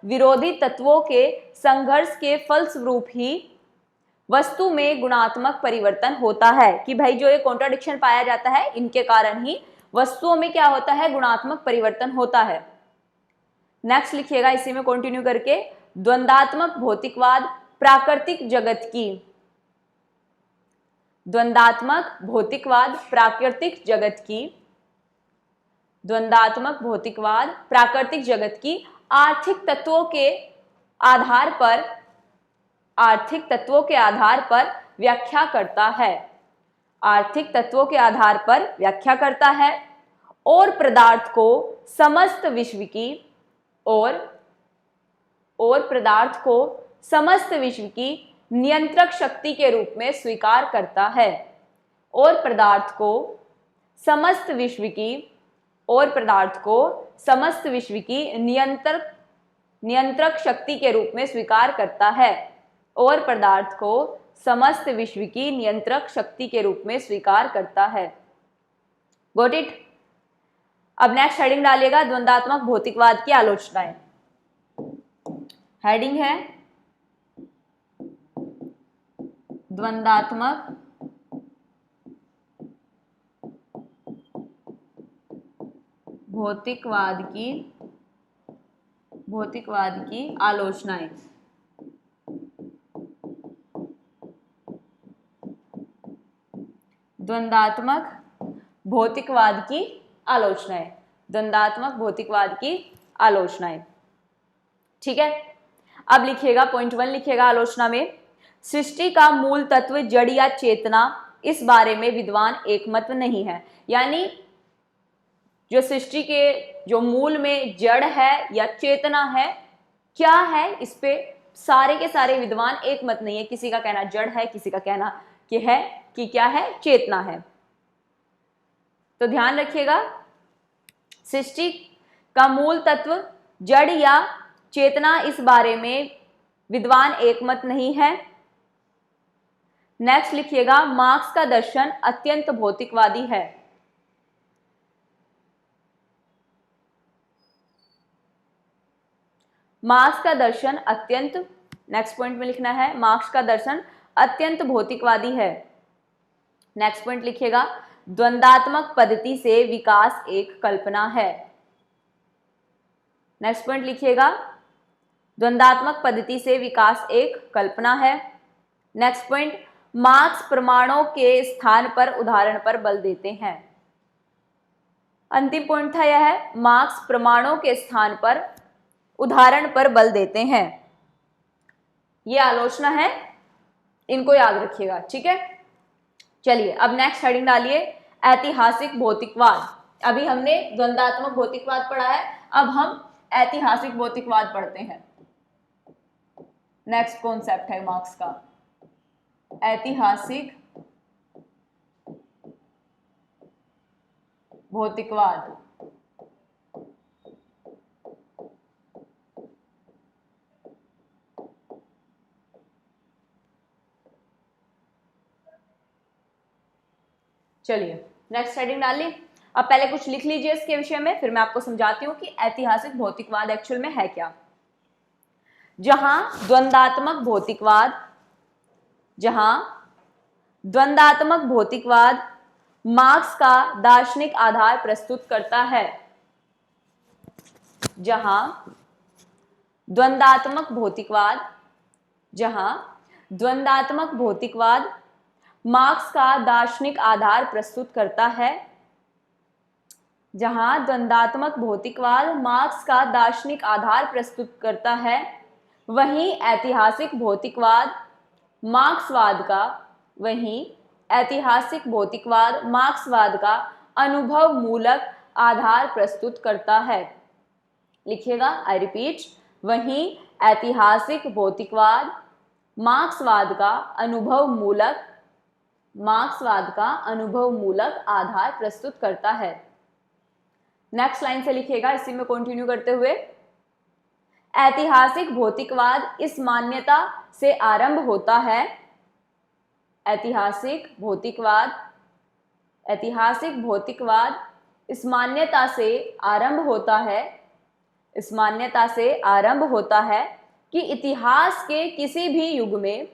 विरोधी तत्वों के संघर्ष के फलस्वरूप ही वस्तु में गुणात्मक परिवर्तन होता है। कि भाई जो ये कॉन्ट्राडिक्शन पाया जाता है, इनके कारण ही वस्तुओं में क्या होता है, गुणात्मक परिवर्तन होता है। नेक्स्ट लिखिएगा इसी में कंटिन्यू करके, द्वंदात्मक भौतिकवाद प्राकृतिक जगत की, द्वंदात्मक भौतिकवाद प्राकृतिक जगत की, द्वंदात्मक भौतिकवाद प्राकृतिक जगत की आर्थिक तत्वों के आधार पर व्याख्या करता है। आर्थिक तत्वों के आधार पर व्याख्या करता है और पदार्थ को समस्त विश्व की नियंत्रक शक्ति के रूप में स्वीकार करता है। और पदार्थ को समस्त विश्व की नियंत्रक शक्ति के रूप में स्वीकार करता है। और पदार्थ को समस्त विश्व की नियंत्रक शक्ति के रूप में स्वीकार करता है। Got it? अब नेक्स्ट हेडिंग डालिएगा, द्वंदात्मक भौतिकवाद की आलोचनाएं। हेडिंग है द्वंदात्मक भौतिकवाद की आलोचनाएं। द्वंदात्मक भौतिकवाद की आलोचनाएं, द्वंदात्मक भौतिकवाद की आलोचनाएं। ठीक है, अब लिखिएगा पॉइंट 1 लिखिएगा आलोचना में, सृष्टि का मूल तत्व जड़ या चेतना, इस बारे में विद्वान एकमत नहीं है। यानी जो सृष्टि के जो मूल में जड़ है या चेतना है, क्या है, इस पे सारे के सारे विद्वान एकमत नहीं है। किसी का कहना जड़ है, किसी का कहना कि है कि क्या है, चेतना है। तो ध्यान रखिएगा, सृष्टि का मूल तत्व जड़ या चेतना, इस बारे में विद्वान एकमत नहीं है। नेक्स्ट लिखिएगा, मार्क्स का दर्शन अत्यंत भौतिकवादी है। मार्क्स का दर्शन अत्यंत, नेक्स्ट पॉइंट में लिखना है, मार्क्स का दर्शन अत्यंत भौतिकवादी है। नेक्स्ट पॉइंट लिखिएगा, द्वंदात्मक पद्धति से विकास एक कल्पना है। नेक्स्ट पॉइंट लिखिएगा, द्वंदात्मक पद्धति से विकास एक कल्पना है। नेक्स्ट पॉइंट, मार्क्स प्रमाणों के स्थान पर उदाहरण पर बल देते हैं। अंतिम पॉइंट था यह है, मार्क्स प्रमाणों के स्थान पर उदाहरण पर बल देते हैं। यह आलोचना है, इनको याद रखिएगा। ठीक है, चलिए अब नेक्स्ट हेडिंग डालिए, ऐतिहासिक भौतिकवाद। अभी हमने द्वंदात्मक भौतिकवाद पढ़ा है, अब हम ऐतिहासिक भौतिकवाद पढ़ते हैं। नेक्स्ट कॉन्सेप्ट है मार्क्स का। ऐतिहासिक भौतिकवाद। चलिए नेक्स्ट हेडिंग डाल ली। अब पहले कुछ लिख लीजिए इसके विषय में, फिर मैं आपको समझाती हूं कि ऐतिहासिक भौतिकवाद एक्चुअल में है क्या। जहां द्वंद्वात्मक भौतिकवाद मार्क्स का दार्शनिक आधार प्रस्तुत करता है। जहां द्वंद्वात्मक भौतिकवाद मार्क्स का दार्शनिक आधार प्रस्तुत करता है। जहां द्वंद्वात्मक भौतिकवाद मार्क्स का दार्शनिक आधार प्रस्तुत करता है, वहीं ऐतिहासिक भौतिकवाद मार्क्सवाद का अनुभव मूलक आधार प्रस्तुत करता है। लिखिएगा, आई रिपीट, वहीं ऐतिहासिक भौतिकवाद मार्क्सवाद का अनुभव मूलक आधार प्रस्तुत करता है। नेक्स्ट लाइन से लिखिएगा, इसी में कंटिन्यू करते हुए, ऐतिहासिक भौतिकवाद इस मान्यता से आरंभ होता है। ऐतिहासिक भौतिकवाद इस मान्यता से आरंभ होता है कि इतिहास के किसी भी युग में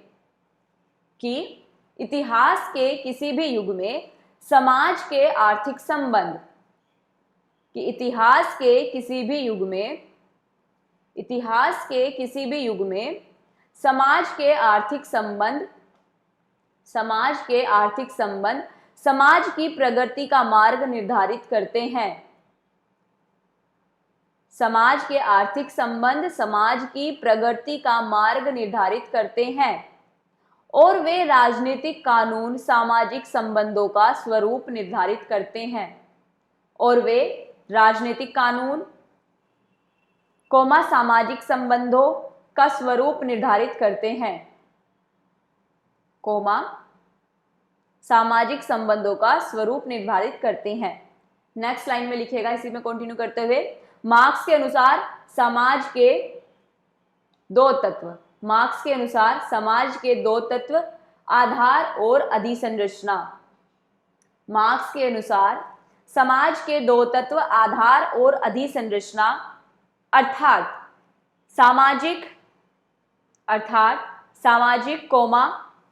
समाज के आर्थिक संबंध समाज की प्रगति का मार्ग निर्धारित करते हैं। समाज के आर्थिक संबंध समाज की प्रगति का मार्ग निर्धारित करते हैं और वे राजनीतिक कानून सामाजिक संबंधों का स्वरूप निर्धारित करते हैं। सामाजिक संबंधों का स्वरूप निर्धारित करते हैं। सामाजिक संबंधों का स्वरूप निर्धारित करते हैं। नेक्स्ट लाइन में लिखिएगा, इसी में कंटिन्यू करते हुए, मार्क्स के अनुसार समाज के दो तत्व आधार और अधिसंरचना। मार्क्स के अनुसार समाज के दो तत्व आधार और अधिसंरचना अर्थात सामाजिक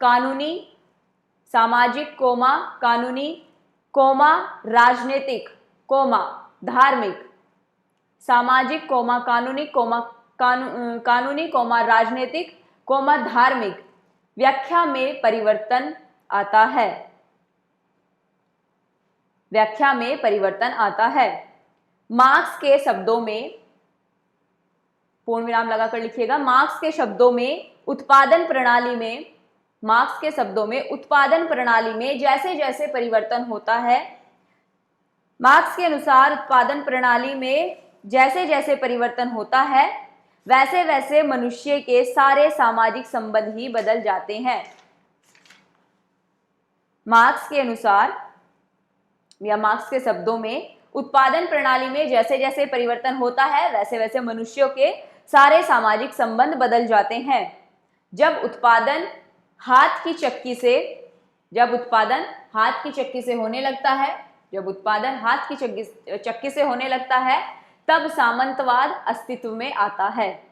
कानूनी राजनीतिक धार्मिक। सामाजिक कानूनी राजनीतिक धार्मिक व्याख्या में परिवर्तन आता है। मार्क्स के शब्दों में, पूर्ण विराम लगाकर लिखिएगा, मार्क्स के शब्दों में उत्पादन प्रणाली में जैसे जैसे परिवर्तन होता है, मार्क्स के अनुसार उत्पादन प्रणाली में जैसे जैसे परिवर्तन होता है, वैसे वैसे मनुष्य के सारे सामाजिक संबंध ही बदल जाते हैं। मार्क्स के अनुसार या मार्क्स के शब्दों में, उत्पादन प्रणाली में जैसे जैसे परिवर्तन होता है, वैसे वैसे मनुष्यों के सारे सामाजिक संबंध बदल जाते हैं। जब उत्पादन हाथ की चक्की से होने लगता है, तब सामंतवाद अस्तित्व में आता है।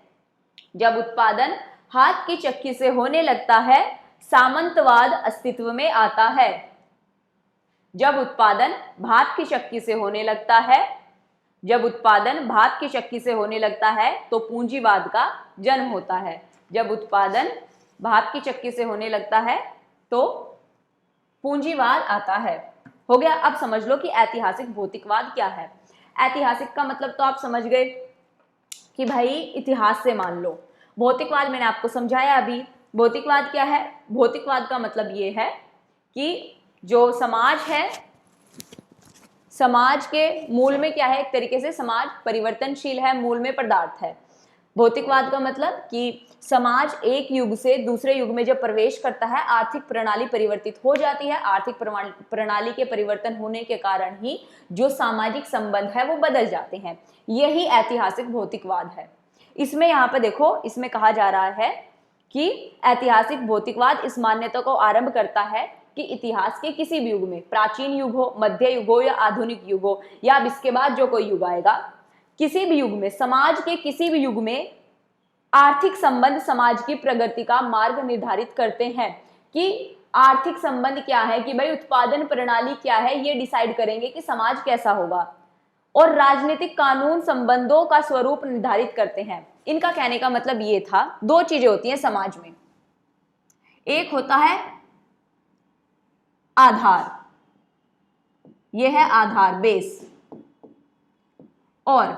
जब उत्पादन हाथ की चक्की से होने लगता है, सामंतवाद अस्तित्व में आता है। जब उत्पादन भात की चक्की से होने लगता है, तो पूंजीवाद का जन्म होता है। जब उत्पादन भात की चक्की से होने लगता है तो पूंजीवाद आता है। हो गया। अब समझ लो कि ऐतिहासिक भौतिकवाद क्या है। ऐतिहासिक का मतलब तो आप समझ गए कि भाई इतिहास से मान लो। भौतिकवाद मैंने आपको समझाया अभी। भौतिकवाद क्या है? भौतिकवाद का मतलब ये है कि जो समाज है, समाज के मूल में क्या है, एक तरीके से समाज परिवर्तनशील है, मूल में पदार्थ है। भौतिकवाद का मतलब कि समाज एक युग से दूसरे युग में जब प्रवेश करता है, आर्थिक प्रणाली परिवर्तित हो जाती है। आर्थिक प्रणाली के परिवर्तन होने के कारण ही जो सामाजिक संबंध है वो बदल जाते हैं। यही ऐतिहासिक भौतिकवाद है। इसमें यहाँ पे देखो, इसमें कहा जा रहा है कि ऐतिहासिक भौतिकवाद इस मान्यता को आरंभ करता है कि इतिहास के किसी भी युग में, प्राचीन युग हो, मध्य युग हो या आधुनिक युग हो या अब इसके बाद जो कोई युग आएगा, किसी भी युग में, समाज के किसी भी युग में आर्थिक संबंध समाज की प्रगति का मार्ग निर्धारित करते हैं। कि आर्थिक संबंध क्या है, कि भाई उत्पादन प्रणाली क्या है, ये डिसाइड करेंगे कि समाज कैसा होगा। और राजनीतिक कानून संबंधों का स्वरूप निर्धारित करते हैं। इनका कहने का मतलब ये था, दो चीजें होती हैं समाज में, एक होता है आधार, ये है आधार, बेस, और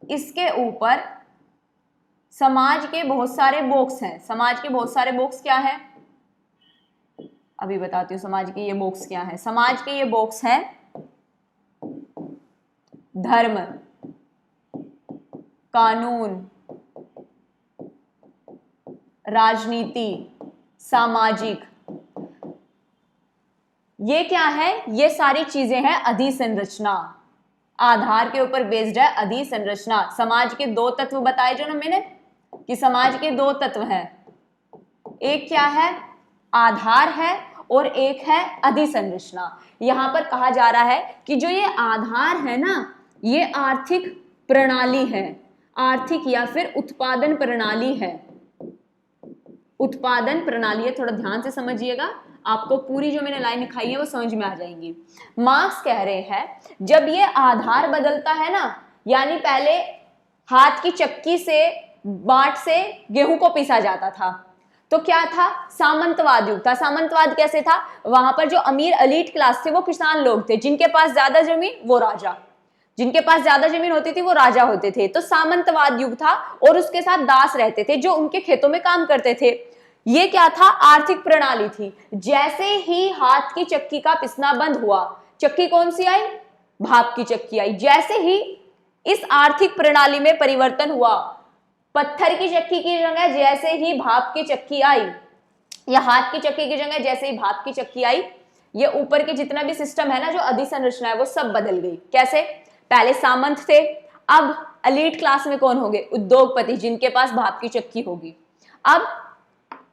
इसके ऊपर समाज के बहुत सारे बॉक्स हैं। समाज के बहुत सारे बॉक्स क्या है, अभी बताती हूँ। समाज के ये बॉक्स क्या है, समाज के ये बॉक्स है धर्म, कानून, राजनीति, सामाजिक। ये क्या है, ये सारी चीजें हैं अधिसंरचना। आधार के ऊपर बेस्ड है अधिसंरचना। समाज के दो तत्व बताए जो ना मैंने, कि समाज के दो तत्व हैं, एक क्या है, आधार है, और एक है अधिसंरचना। यहां पर कहा जा रहा है कि जो ये आधार है ना, ये आर्थिक प्रणाली है, आर्थिक या फिर उत्पादन प्रणाली है। उत्पादन प्रणाली है, थोड़ा ध्यान से समझिएगा, आपको पूरी जो मैंने लाइन लिखाई है वो समझ में आ जाएंगी। मार्क्स कह रहे हैं जब ये आधार बदलता है ना, यानी पहले हाथ की चक्की से, बाट से गेहूं को पीसा जाता था, तो क्या था, सामंतवाद युग था। सामंतवाद कैसे था, वहां पर जो अमीर एलीट क्लास थे वो किसान लोग थे, जिनके पास ज्यादा जमीन वो राजा, जिनके पास ज्यादा जमीन होती थी वो राजा होते थे। तो सामंतवाद युग था, और उसके साथ दास रहते थे जो उनके खेतों में काम करते थे। ये क्या था, आर्थिक प्रणाली थी। जैसे ही हाथ की चक्की का पिसना बंद हुआ, चक्की कौन सी आई, भाप की चक्की आई। जैसे ही इस आर्थिक प्रणाली में परिवर्तन हुआ, पत्थर की चक्की की जगह जैसे ही भाप की चक्की आई, या हाथ की चक्की की जगह जैसे ही भाप की चक्की आई, ये ऊपर के जितना भी सिस्टम है ना, जो अधिसंरचना है, वो सब बदल गई। कैसे, पहले सामंत थे, अब एलीट क्लास में कौन होंगे, उद्योगपति, जिनके पास भाप की चक्की होगी। अब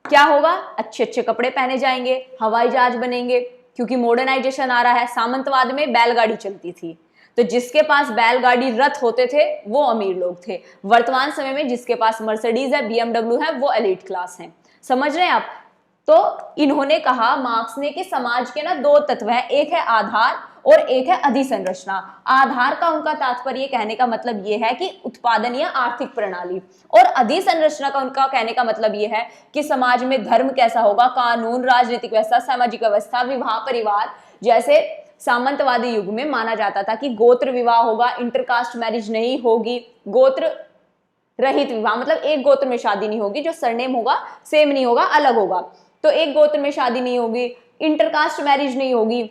क्या होगा, अच्छे अच्छे कपड़े पहने जाएंगे, हवाई जहाज बनेंगे, क्योंकि मॉडर्नाइजेशन आ रहा है। सामंतवाद में बैलगाड़ी चलती थी, तो जिसके पास बैलगाड़ी, रथ होते थे वो अमीर लोग थे। वर्तमान समय में जिसके पास मर्सिडीज है, बीएमडब्ल्यू है, वो एलीट क्लास है। समझ रहे हैं आप। तो इन्होंने कहा, मार्क्स ने, कि समाज के ना दो तत्व है, एक है आधार और एक है अधिसंरचना। आधार का उनका तात्पर्य कहने का मतलब यह है कि उत्पादन या आर्थिक प्रणाली, और अधिसंरचना का उनका कहने का मतलब यह है कि समाज में धर्म कैसा होगा, कानून, राजनीतिक व्यवस्था, सामाजिक व्यवस्था, विवाह, परिवार। जैसे सामंतवादी युग में माना जाता था कि गोत्र विवाह होगा, इंटरकास्ट मैरिज नहीं होगी, गोत्र रहित विवाह, मतलब एक गोत्र में शादी नहीं होगी, जो सरनेम होगा सेम नहीं होगा, अलग होगा, तो एक गोत्र में शादी नहीं होगी, इंटरकास्ट मैरिज नहीं होगी।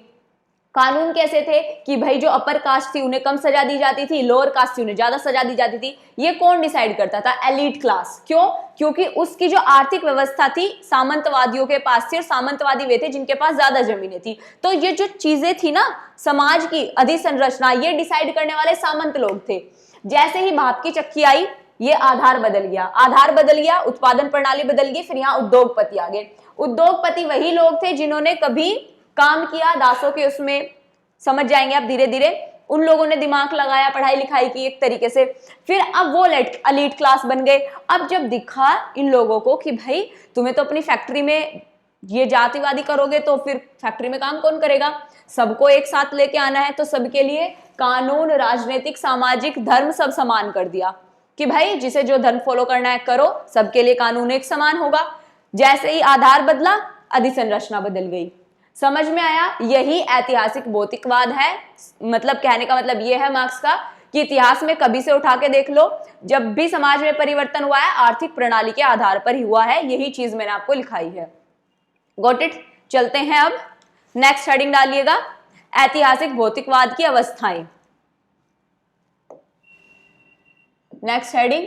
कानून कैसे थे कि भाई जो अपर कास्ट थी उन्हें कम सजा दी जाती थी, लोअर कास्ट थी उन्हें ज्यादा सजा दी जाती थी। ये कौन डिसाइड करता था, एलीट क्लास। क्यों, क्योंकि उसकी जो आर्थिक व्यवस्था थी सामंतवादियों के पास थी, और सामंतवादी वे थे जिनके पास ज्यादा जमीनें थी। तो ये जो चीजें थी ना समाज की अधिसंरचना, ये डिसाइड करने वाले सामंत लोग थे। जैसे ही भाप की चक्की आई, ये आधार बदल गया, आधार बदल गया, उत्पादन प्रणाली बदल गई, फिर यहाँ उद्योगपति आ गए। उद्योगपति वही लोग थे जिन्होंने कभी काम किया दासों के उसमें, समझ जाएंगे आप धीरे धीरे। उन लोगों ने दिमाग लगाया, पढ़ाई लिखाई की एक तरीके से, फिर अब वो एलीट क्लास बन गए। अब जब दिखा इन लोगों को कि भाई तुम्हें तो अपनी फैक्ट्री में ये जातिवादी करोगे, तो फिर फैक्ट्री में काम कौन करेगा, सबको एक साथ लेके आना है, तो सबके लिए कानून, राजनीतिक, सामाजिक, धर्म सब समान कर दिया कि भाई जिसे जो धर्म फॉलो करना है करो, सबके लिए कानून एक समान होगा। जैसे ही आधार बदला, अधिसंरचना बदल गई। समझ में आया, यही ऐतिहासिक भौतिकवाद है। मतलब कहने का मतलब यह है मार्क्स का कि इतिहास में कभी से उठा के देख लो, जब भी समाज में परिवर्तन हुआ है आर्थिक प्रणाली के आधार पर ही हुआ है। यही चीज मैंने आपको लिखाई है। Got it. चलते हैं अब नेक्स्ट हेडिंग डालिएगा, ऐतिहासिक भौतिकवाद की अवस्थाएं। नेक्स्ट हेडिंग,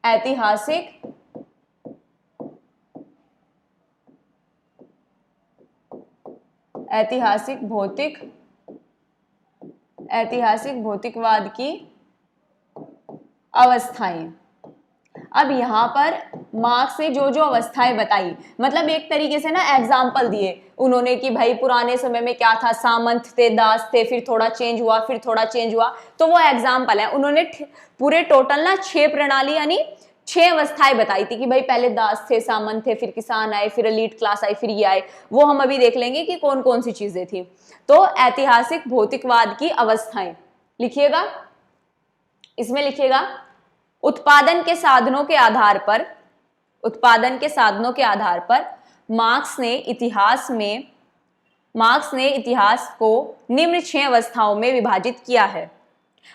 ऐतिहासिक भौतिकवाद की अवस्थाएं। अब यहां पर मार्क्स ने जो जो अवस्थाएं बताई, मतलब एक तरीके से ना एग्जाम्पल दिए उन्होंने कि भाई पुराने समय में क्या था, सामंत थे, दास थे, फिर थोड़ा चेंज हुआ, फिर थोड़ा चेंज हुआ, तो वो एग्जाम्पल है। उन्होंने पूरे टोटल ना 6 प्रणाली यानी 6 अवस्थाएं बताई थी कि भाई पहले दास थे, सामंत थे, फिर किसान आए, फिर एलीट क्लास आई, फिर ये आए। वो हम अभी देख लेंगे कि कौन कौन सी चीजें थी। तो ऐतिहासिक भौतिकवाद की अवस्थाएं लिखिएगा, इसमें लिखिएगा उत्पादन के साधनों के आधार पर मार्क्स ने इतिहास को निम्न 6 अवस्थाओं में विभाजित किया है।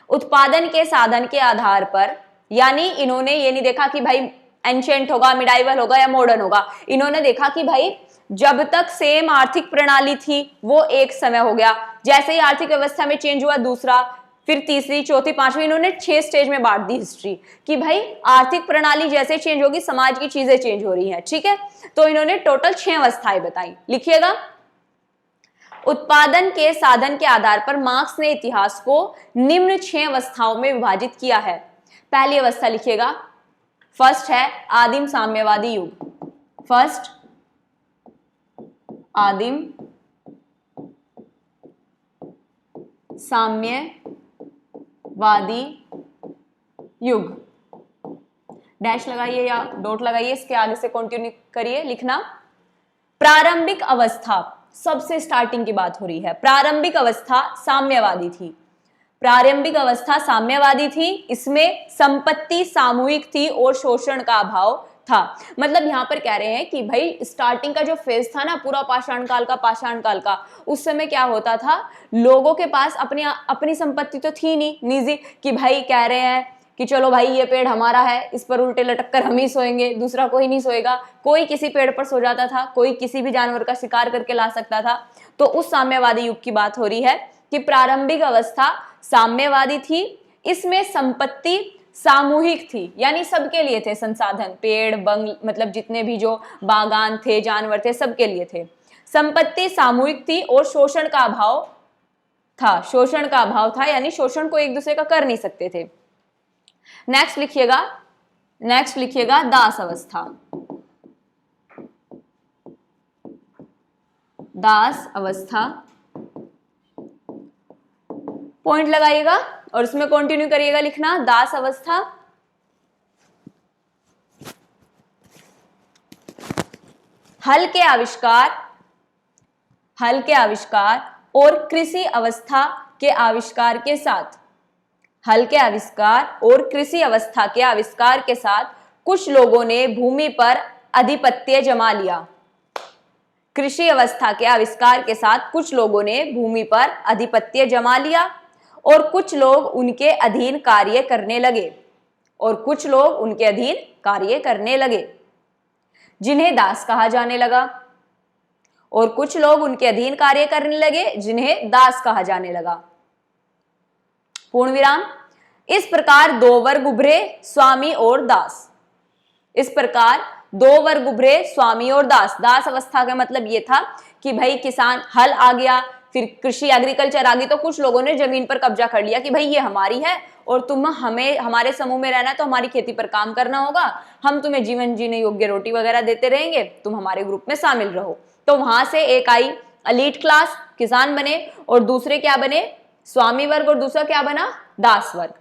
उत्पादन के साधन के आधार पर, यानी इन्होंने ये नहीं देखा कि भाई एंशिएंट होगा, मिडाइवल होगा या मॉडर्न होगा। इन्होंने देखा कि भाई जब तक सेम आर्थिक प्रणाली थी वो एक समय हो गया, जैसे ही आर्थिक व्यवस्था में चेंज हुआ दूसरा, फिर तीसरी, चौथी, पांचवी, इन्होंने 6 स्टेज में बांट दी हिस्ट्री कि भाई आर्थिक प्रणाली जैसे चेंज होगी समाज की चीजें चेंज हो रही हैं। ठीक है, तो इन्होंने टोटल 6 अवस्थाएं बताई। लिखिएगा, उत्पादन के साधन के आधार पर मार्क्स ने इतिहास को निम्न 6 अवस्थाओं में विभाजित किया है। पहली अवस्था लिखिएगा, फर्स्ट है आदिम साम्यवादी युग। फर्स्ट आदिम साम्यवादी युग। डैश लगाइए या डॉट लगाइए, इसके आगे से कंटिन्यू करिए लिखना। प्रारंभिक अवस्था, सबसे स्टार्टिंग की बात हो रही है। प्रारंभिक अवस्था साम्यवादी थी। इसमें संपत्ति सामूहिक थी और शोषण का अभाव था। मतलब यहां पर कह रहे हैं कि भाई स्टार्टिंग का जो फेज था ना पूरा पाषाण काल का, उस समय क्या होता था, लोगों के पास अपनी संपत्ति तो थी नहीं निजी, कि भाई कह रहे हैं कि चलो भाई ये पेड़ हमारा है, इस पर उल्टे लटक कर हम ही सोएंगे, दूसरा कोई नहीं सोएगा। कोई किसी पेड़ पर सो जाता था, कोई किसी भी जानवर का शिकार करके ला सकता था। तो उस साम्यवादी युग की बात हो रही है कि प्रारंभिक अवस्था साम्यवादी थी। इसमें संपत्ति सामूहिक थी, यानी सबके लिए थे संसाधन, पेड़ बंग, मतलब जितने भी जो बागान थे, जानवर थे, सबके लिए थे। संपत्ति सामूहिक थी और शोषण का अभाव था, यानी शोषण को एक दूसरे का कर नहीं सकते थे। नेक्स्ट लिखिएगा दास अवस्था। पॉइंट लगाइएगा और उसमें कंटिन्यू करिएगा लिखना। दास अवस्था हल के आविष्कार और कृषि अवस्था के आविष्कार के साथ कुछ लोगों ने भूमि पर आधिपत्य जमा लिया। कृषि अवस्था के आविष्कार के साथ कुछ लोगों ने भूमि पर आधिपत्य जमा लिया और कुछ लोग उनके अधीन कार्य करने लगे, जिन्हें दास कहा जाने लगा। पूर्ण विराम। इस प्रकार 2 वर्ग उभरे, स्वामी और दास। दास अवस्था का मतलब ये था कि भाई किसान, हल आ गया, फिर कृषि एग्रीकल्चर आ गई, तो कुछ लोगों ने जमीन पर कब्जा कर लिया कि भाई ये हमारी है और तुम हमारे समूह में रहना है तो हमारी खेती पर काम करना होगा, हम तुम्हें जीवन जीने योग्य रोटी वगैरह देते रहेंगे, तुम हमारे ग्रुप में शामिल रहो। तो वहां से एक आई एलीट क्लास, किसान बने, और दूसरे क्या बने, स्वामी वर्ग, और दूसरा क्या बना, दास वर्ग।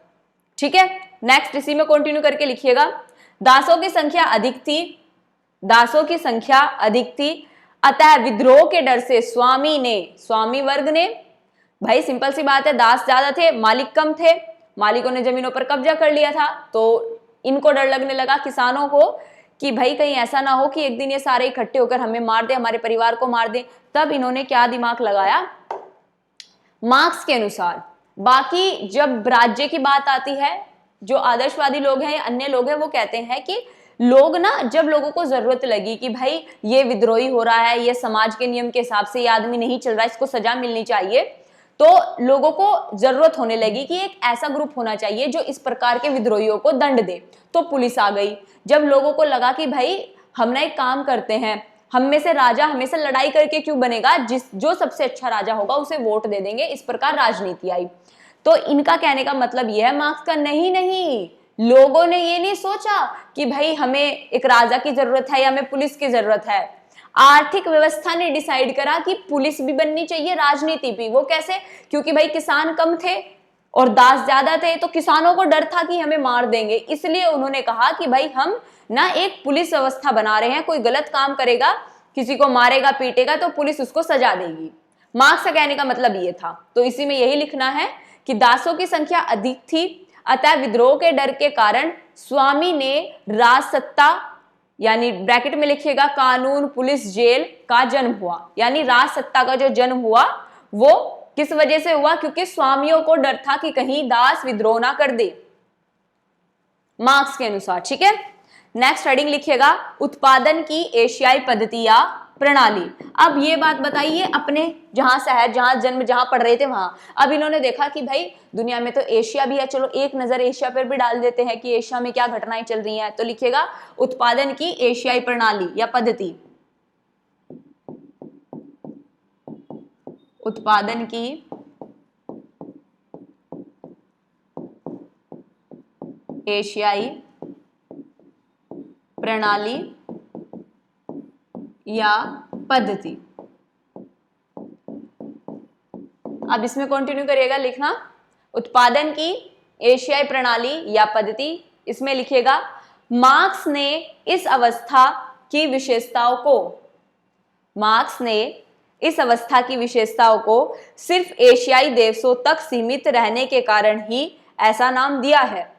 ठीक है, नेक्स्ट इसी में कंटिन्यू करके लिखिएगा। दासों की संख्या अधिक थी, अतः विद्रोह के डर से स्वामी वर्ग ने, भाई सिंपल सी बात है, दास ज्यादा थे, मालिक कम थे, मालिकों ने जमीनों पर कब्जा कर लिया था, तो इनको डर लगने लगा किसानों को कि भाई कहीं ऐसा ना हो कि एक दिन ये सारे इकट्ठे होकर हमें मार दे, हमारे परिवार को मार दे। तब इन्होंने क्या दिमाग लगाया, मार्क्स के अनुसार। बाकी जब राज्य की बात आती है, जो आदर्शवादी लोग हैं या अन्य लोग हैं, वो कहते हैं कि लोग ना, जब लोगों को जरूरत लगी कि भाई ये विद्रोही हो रहा है, ये समाज के नियम के हिसाब से ये आदमी नहीं चल रहा है, इसको सजा मिलनी चाहिए, तो लोगों को जरूरत होने लगी कि एक ऐसा ग्रुप होना चाहिए जो इस प्रकार के विद्रोहियों को दंड दे। तो पुलिस आ गई। जब लोगों को लगा कि भाई हम ना एक काम करते हैं, हम में से राजा हमेशा लड़ाई करके क्यों बनेगा, जो सबसे अच्छा राजा होगा उसे वोट दे देंगे, इस प्रकार राजनीति आई। तो इनका कहने का मतलब यह है मार्क्स का, नहीं नहीं, लोगों ने ये नहीं सोचा कि भाई हमें एक राजा की जरूरत है या हमें पुलिस की जरूरत है। आर्थिक व्यवस्था ने डिसाइड करा कि पुलिस भी बननी चाहिए, राजनीति भी। वो कैसे? क्योंकि भाई किसान कम थे और दास ज्यादा थे, तो किसानों को डर था कि हमें मार देंगे, इसलिए उन्होंने कहा कि भाई हम ना एक पुलिस व्यवस्था बना रहे हैं, कोई गलत काम करेगा, किसी को मारेगा पीटेगा तो पुलिस उसको सजा देगी। मार्क्स का कहने का मतलब ये था। तो इसी में यही लिखना है कि दासों की संख्या अधिक थी, अतः विद्रोह के डर के कारण स्वामी ने राजसत्ता, यानी ब्रैकेट में लिखिएगा कानून, पुलिस, जेल का जन्म हुआ। यानी राजसत्ता का जो जन्म हुआ वो किस वजह से हुआ? क्योंकि स्वामियों को डर था कि कहीं दास विद्रोह ना कर दे, मार्क्स के अनुसार। ठीक है, नेक्स्ट हेडिंग लिखिएगा उत्पादन की एशियाई पद्धति या प्रणाली। अब ये बात बताइए, अपने जहां शहर, जहां जन्म, जहां पढ़ रहे थे वहां, अब इन्होंने देखा कि भाई दुनिया में तो एशिया भी है, चलो एक नजर एशिया पर भी डाल देते हैं कि एशिया में क्या घटनाएं चल रही हैं। तो लिखिएगा उत्पादन की एशियाई प्रणाली या पद्धति। उत्पादन की एशियाई प्रणाली या पद्धति। अब इसमें कंटिन्यू करिएगा लिखना, उत्पादन की एशियाई प्रणाली या पद्धति। इसमें लिखिएगा मार्क्स ने इस अवस्था की विशेषताओं को, मार्क्स ने इस अवस्था की विशेषताओं को सिर्फ एशियाई देशों तक सीमित रहने के कारण ही ऐसा नाम दिया है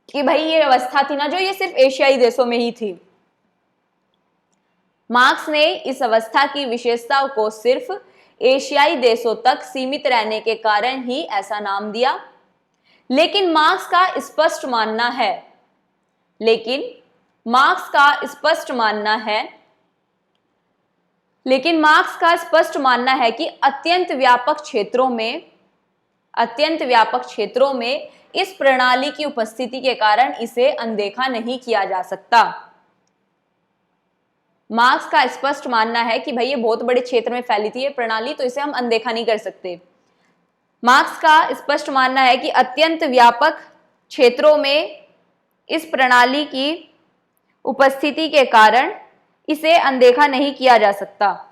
कि भाई ये अवस्था थी ना जो, ये सिर्फ एशियाई देशों में ही थी। मार्क्स ने इस अवस्था की विशेषताओं को सिर्फ एशियाई देशों तक सीमित रहने के कारण ही ऐसा नाम दिया। लेकिन मार्क्स का स्पष्ट मानना है, लेकिन मार्क्स का स्पष्ट मानना है, लेकिन मार्क्स का स्पष्ट मानना है कि अत्यंत व्यापक क्षेत्रों में इस प्रणाली की उपस्थिति के कारण इसे अनदेखा नहीं किया जा सकता। मार्क्स का स्पष्ट मानना है कि भाई ये बहुत बड़े क्षेत्र में फैली थी ये प्रणाली, तो इसे हम अनदेखा नहीं कर सकते। मार्क्स का स्पष्ट मानना है कि अत्यंत व्यापक क्षेत्रों में इस प्रणाली की उपस्थिति के कारण इसे अनदेखा नहीं किया जा सकता।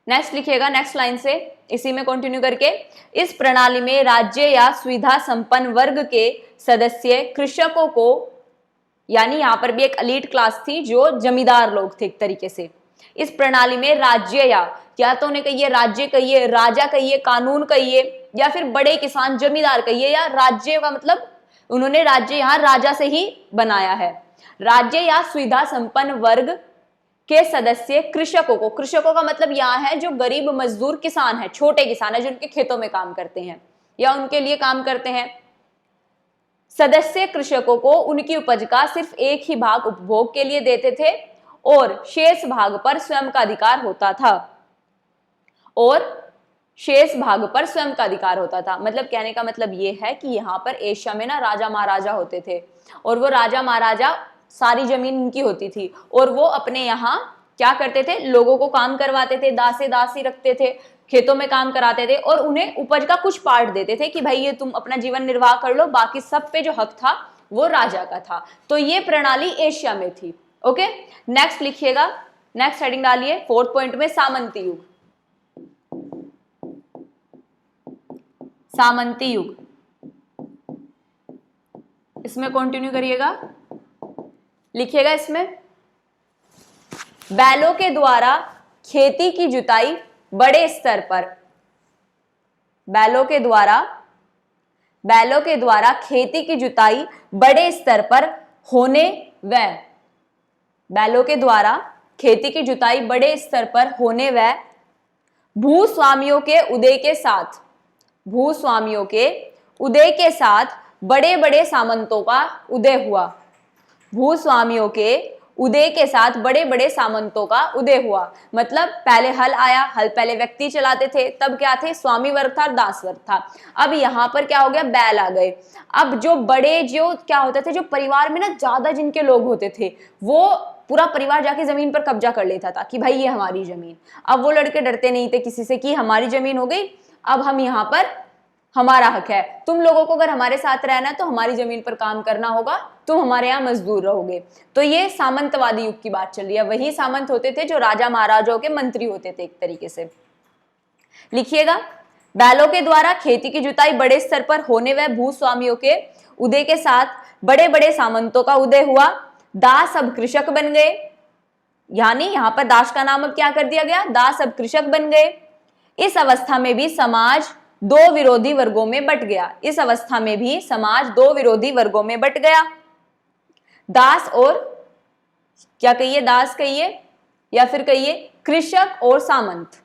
नेक्स्ट लिखिएगा, नेक्स्ट लाइन से इसी में कंटिन्यू करके, इस प्रणाली में राज्य या सुविधा संपन्न वर्ग के सदस्य कृषकों को, यानी यहां पर भी एक एलीट क्लास थी जो जमींदार लोग थे एक तरीके से। इस प्रणाली में राज्य या तो उन्हें कहिए राज्य कहिए, राजा कहिए, कानून कहिए, या फिर बड़े किसान जमींदार कहिए, या राज्य का मतलब उन्होंने राज्य यहां राजा से ही बनाया है। राज्य या सुविधा संपन्न वर्ग के सदस्य कृषकों को, कृषकों का मतलब यहां है जो गरीब मजदूर किसान है, छोटे किसान है जो उनके खेतों में काम करते हैं या उनके लिए काम करते हैं। सदस्य कृषकों को उनकी उपज का सिर्फ एक ही भाग उपभोग के लिए देते थे और शेष भाग पर स्वयं का अधिकार होता था, मतलब कहने का मतलब ये है कि यहाँ पर एशिया में ना राजा महाराजा होते थे और वो राजा महाराजा सारी जमीन उनकी होती थी और वो अपने यहाँ क्या करते थे, लोगों को काम करवाते थे, दासे दासी रखते थे, खेतों में काम कराते थे और उन्हें उपज का कुछ पार्ट देते थे कि भाई ये तुम अपना जीवन निर्वाह कर लो, बाकी सब पे जो हक था वो राजा का था। तो ये प्रणाली एशिया में थी। ओके, नेक्स्ट लिखिएगा, नेक्स्ट हेडिंग डालिए 4th पॉइंट में, सामंती युग। सामंती युग, इसमें कंटिन्यू करिएगा, लिखिएगा इसमें बैलों के द्वारा खेती की जुताई बड़े स्तर पर, बैलों के द्वारा खेती की जुताई बड़े स्तर पर होने व बैलों के द्वारा खेती की जुताई बड़े स्तर पर होने व भूस्वामियों के उदय के साथ बड़े बड़े सामंतों का उदय हुआ। भूस्वामियों के उदय के साथ बड़े बड़े सामंतों का उदय हुआ। मतलब पहले हल आया, हल पहले व्यक्ति चलाते थे, तब क्या थे, स्वामी वर्ग था, दास वर्ग था। अब यहाँ पर क्या हो गया, बैल आ गए। अब जो बड़े, जो क्या होते थे, जो परिवार में ना ज्यादा जिनके लोग होते थे, वो पूरा परिवार जाके जमीन पर कब्जा कर लेता था कि भाई ये हमारी जमीन। अब वो लड़के डरते नहीं थे किसी से कि हमारी जमीन हो गई, अब हम यहाँ पर, हमारा हक है, तुम लोगों को अगर हमारे साथ रहना है तो हमारी जमीन पर काम करना होगा, तुम हमारे यहाँ मजदूर रहोगे। तो ये सामंतवादी युग की बात चल रही है। वही सामंत होते थे जो राजा महाराजाओं के मंत्री होते थे एक तरीके से। लिखिएगा, बैलों के द्वारा खेती की जुताई बड़े स्तर पर होने व भूस्वामियों के उदय के साथ बड़े बड़े सामंतों का उदय हुआ। दास अब कृषक बन गए, यानी यहां पर दास का नाम अब क्या कर दिया गया, दास अब कृषक बन गए। इस अवस्था में भी समाज दो विरोधी वर्गों में बट गया। इस अवस्था में भी समाज दो विरोधी वर्गों में बट गया। दास और, क्या कहिए, दास कहिए या फिर कहिए कृषक और सामंत।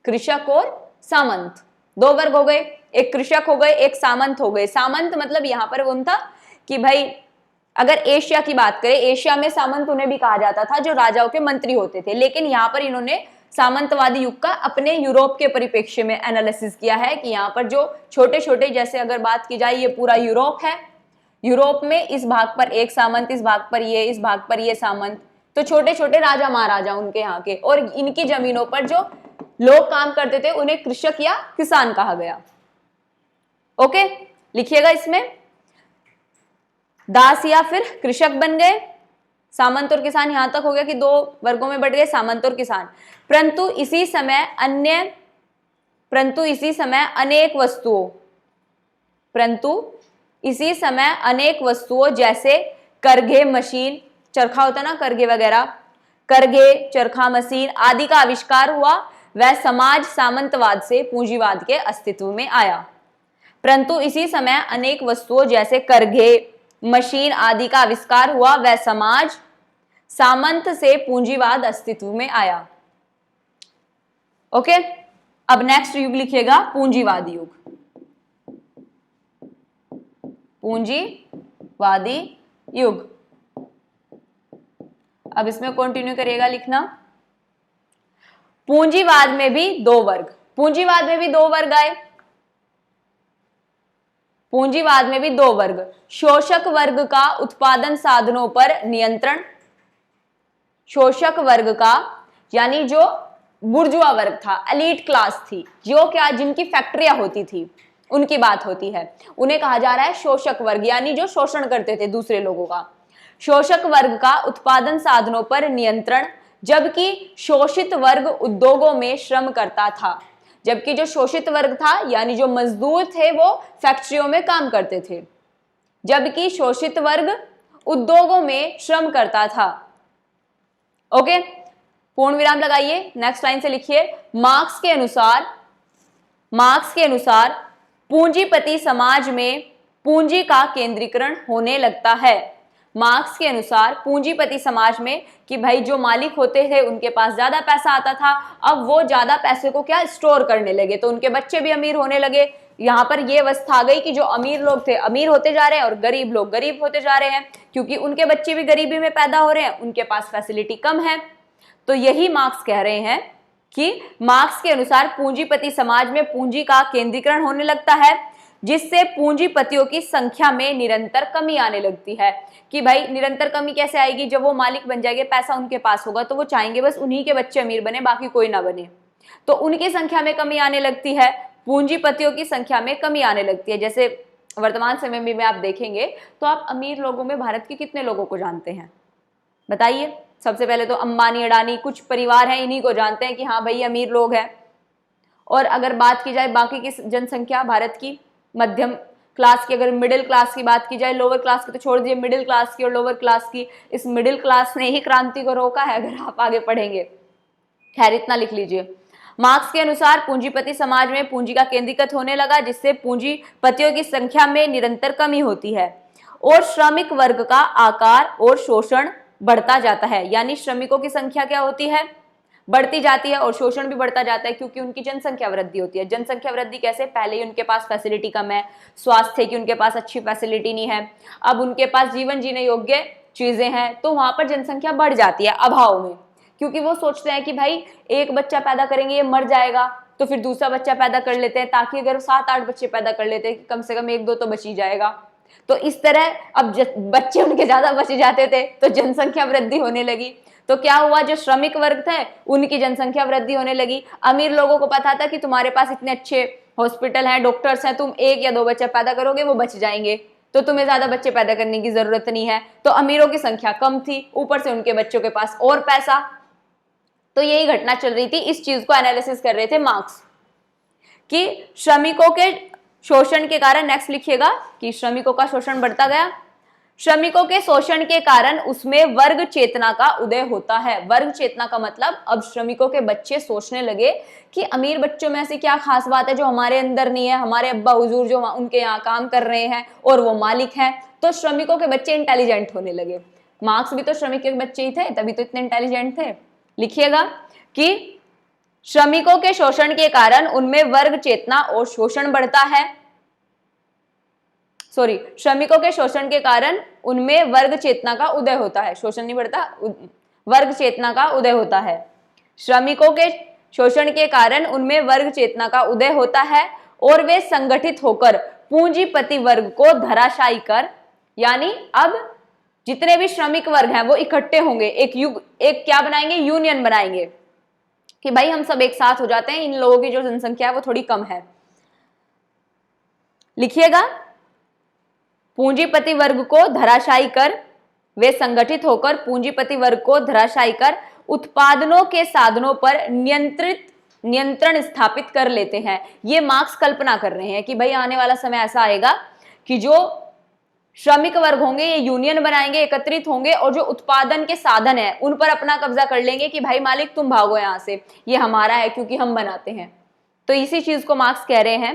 कृषक और सामंत दो वर्ग हो गए, एक कृषक हो गए, एक सामंत हो गए। सामंत मतलब यहां पर कौन था कि भाई अगर एशिया की बात करें, एशिया में सामंत उन्हें भी कहा जाता था जो राजाओं के मंत्री होते थे। लेकिन यहाँ पर इन्होंने सामंतवादी युग का अपने यूरोप के परिप्रेक्ष्य में एनालिसिस किया है कि यहाँ पर जो छोटे छोटे, जैसे अगर बात की जाए, ये पूरा यूरोप है, यूरोप में इस भाग पर एक सामंत, इस भाग पर ये, इस भाग पर ये सामंत, तो छोटे छोटे राजा महाराजा उनके यहाँ के, और इनकी जमीनों पर जो लोग काम करते थे उन्हें कृषक या किसान कहा गया। ओके, लिखिएगा इसमें, दास या फिर कृषक बन गए, सामंत और किसान, यहां तक हो गया कि दो वर्गों में बढ़ गए, सामंत और किसान। परंतु इसी समय अनेक वस्तुओं जैसे करघे मशीन, चरखा होता ना, करघे वगैरह, करघे, चरखा, मशीन आदि का आविष्कार हुआ। वह समाज सामंतवाद से पूंजीवाद के अस्तित्व में आया। परंतु इसी समय अनेक वस्तुओं जैसे करघे, मशीन आदि का आविष्कार हुआ, वह समाज सामंत से पूंजीवाद अस्तित्व में आया। ओके, अब नेक्स्ट युग लिखिएगा, पूंजीवादी युग। पूंजीवादी युग, अब इसमें कंटिन्यू करिएगा लिखना। पूंजीवाद में भी दो वर्ग, पूंजीवाद में भी दो वर्ग आए। पूंजीवाद में भी दो वर्ग, शोषक वर्ग का उत्पादन साधनों पर नियंत्रण, शोषक वर्ग का यानी जो बुर्जुआ वर्ग था, एलीट क्लास थी, जो क्या, जिनकी फैक्ट्रियां होती थी, उनकी बात होती है, उन्हें कहा जा रहा है शोषक वर्ग, यानी जो शोषण करते थे दूसरे लोगों का। शोषक वर्ग का उत्पादन साधनों पर नियंत्रण, जबकि शोषित वर्ग उद्योगों में श्रम करता था। जबकि जो शोषित वर्ग था, यानी जो मजदूर थे, वो फैक्ट्रियों में काम करते थे, जबकि शोषित वर्ग उद्योगों में श्रम करता था। ओके, पूर्ण विराम लगाइए, नेक्स्ट लाइन से लिखिए, मार्क्स के अनुसार पूंजीपति समाज में पूंजी का केंद्रीकरण होने लगता है। मार्क्स के अनुसार पूंजीपति समाज में कि भाई जो मालिक होते थे उनके पास ज्यादा पैसा आता था, अब वो ज्यादा पैसे को क्या, स्टोर करने लगे, तो उनके बच्चे भी अमीर होने लगे। यहाँ पर ये अवस्था आ गई कि जो अमीर लोग थे अमीर होते जा रहे हैं और गरीब लोग गरीब होते जा रहे हैं, क्योंकि उनके बच्चे भी गरीबी में पैदा हो रहे हैं, उनके पास फैसिलिटी कम है। तो यही मार्क्स कह रहे हैं कि मार्क्स के अनुसार पूंजीपति समाज में पूंजी का केंद्रीकरण होने लगता है, जिससे पूंजीपतियों की संख्या में निरंतर कमी आने लगती है। कि भाई निरंतर कमी कैसे आएगी, जब वो मालिक बन जाएंगे, पैसा उनके पास होगा, तो वो चाहेंगे बस उन्हीं के बच्चे अमीर बने, बाकी कोई ना बने, तो उनकी संख्या में कमी आने लगती है, पूंजीपतियों की संख्या में कमी आने लगती है। जैसे वर्तमान समय में आप देखेंगे तो आप अमीर लोगों में भारत के कितने लोगों को जानते हैं, बताइए। सबसे पहले तो अंबानी, अडानी, कुछ परिवार हैं, इन्हीं को जानते हैं कि हाँ भाई अमीर लोग हैं। और अगर बात की जाए बाकी की जनसंख्या भारत की, मध्यम क्लास की, अगर मिडिल क्लास की बात की जाए, लोअर क्लास की तो छोड़ दीजिए, मिडिल क्लास की और लोअर क्लास की, इस मिडिल क्लास ने ही क्रांति को रोका है, अगर आप आगे पढ़ेंगे। खैर, इतना लिख लीजिए। मार्क्स के अनुसार पूंजीपति समाज में पूंजी का केंद्रीकृत होने लगा, जिससे पूंजीपतियों की संख्या में निरंतर कमी होती है और श्रमिक वर्ग का आकार और शोषण बढ़ता जाता है। यानी श्रमिकों की संख्या क्या होती है, बढ़ती जाती है, और शोषण भी बढ़ता जाता है, क्योंकि उनकी जनसंख्या वृद्धि होती है। जनसंख्या वृद्धि कैसे, पहले ही उनके पास फैसिलिटी कम है, स्वास्थ्य की उनके पास अच्छी फैसिलिटी नहीं है, अब उनके पास जीवन जीने योग्य चीजें हैं, तो वहां पर जनसंख्या बढ़ जाती है अभाव में, क्योंकि वो सोचते हैं कि भाई एक बच्चा पैदा करेंगे ये मर जाएगा, तो फिर दूसरा बच्चा पैदा कर लेते हैं, ताकि अगर 7-8 बच्चे पैदा कर लेते हैं कि कम से कम 1-2 तो बच ही जाएगा। तो इस तरह अब बच्चे उनके ज्यादा बच जाते थे तो जनसंख्या वृद्धि होने लगी। तो क्या हुआ, जो श्रमिक वर्ग थे उनकी जनसंख्या वृद्धि होने लगी। अमीर लोगों को पता था कि तुम्हारे पास इतने अच्छे हॉस्पिटल हैं, डॉक्टर्स हैं, तुम 1 या 2 बच्चे पैदा करोगे वो बच जाएंगे, तो तुम्हें ज्यादा बच्चे पैदा करने की जरूरत नहीं है। तो अमीरों की संख्या कम थी, ऊपर से उनके बच्चों के पास और पैसा। तो यही घटना चल रही थी, इस चीज को एनालिसिस कर रहे थे मार्क्स कि श्रमिकों के शोषण के कारण, नेक्स्ट लिखिएगा कि श्रमिकों का शोषण बढ़ता गया, श्रमिकों के शोषण के कारण उसमें वर्ग चेतना का उदय होता है। वर्ग चेतना का मतलब अब श्रमिकों के बच्चे सोचने लगे कि अमीर बच्चों में ऐसी क्या खास बात है जो हमारे अंदर नहीं है, हमारे अब्बा हुजूर जो उनके यहाँ काम कर रहे हैं और वो मालिक हैं, तो श्रमिकों के बच्चे इंटेलिजेंट होने लगे। मार्क्स भी तो श्रमिक के बच्चे ही थे, तभी तो इतने इंटेलिजेंट थे। लिखिएगा कि श्रमिकों के शोषण के कारण उनमें वर्ग चेतना और शोषण बढ़ता है, श्रमिकों के शोषण के कारण उनमें वर्ग चेतना का उदय होता है, शोषण नहीं बढ़ता, वर्ग चेतना का उदय होता है। श्रमिकों के शोषण के कारण उनमें वर्ग चेतना का उदय होता है और वे संगठित होकर पूंजीपति वर्ग को धराशायी कर, यानी अब जितने भी श्रमिक वर्ग हैं वो इकट्ठे होंगे, एक क्या बनाएंगे, यूनियन बनाएंगे कि भाई हम सब एक साथ हो जाते हैं, इन लोगों की जो जनसंख्या है वो थोड़ी कम है। लिखिएगा पूंजीपति वर्ग को धराशायी कर, वे संगठित होकर पूंजीपति वर्ग को धराशायी कर उत्पादनों के साधनों पर नियंत्रण स्थापित कर लेते हैं। ये मार्क्स कल्पना कर रहे हैं कि भाई आने वाला समय ऐसा आएगा कि जो श्रमिक वर्ग होंगे ये यूनियन बनाएंगे, एकत्रित होंगे और जो उत्पादन के साधन है उन पर अपना कब्जा कर लेंगे कि भाई मालिक तुम भागो यहां से, ये हमारा है क्योंकि हम बनाते हैं। तो इसी चीज को मार्क्स कह रहे हैं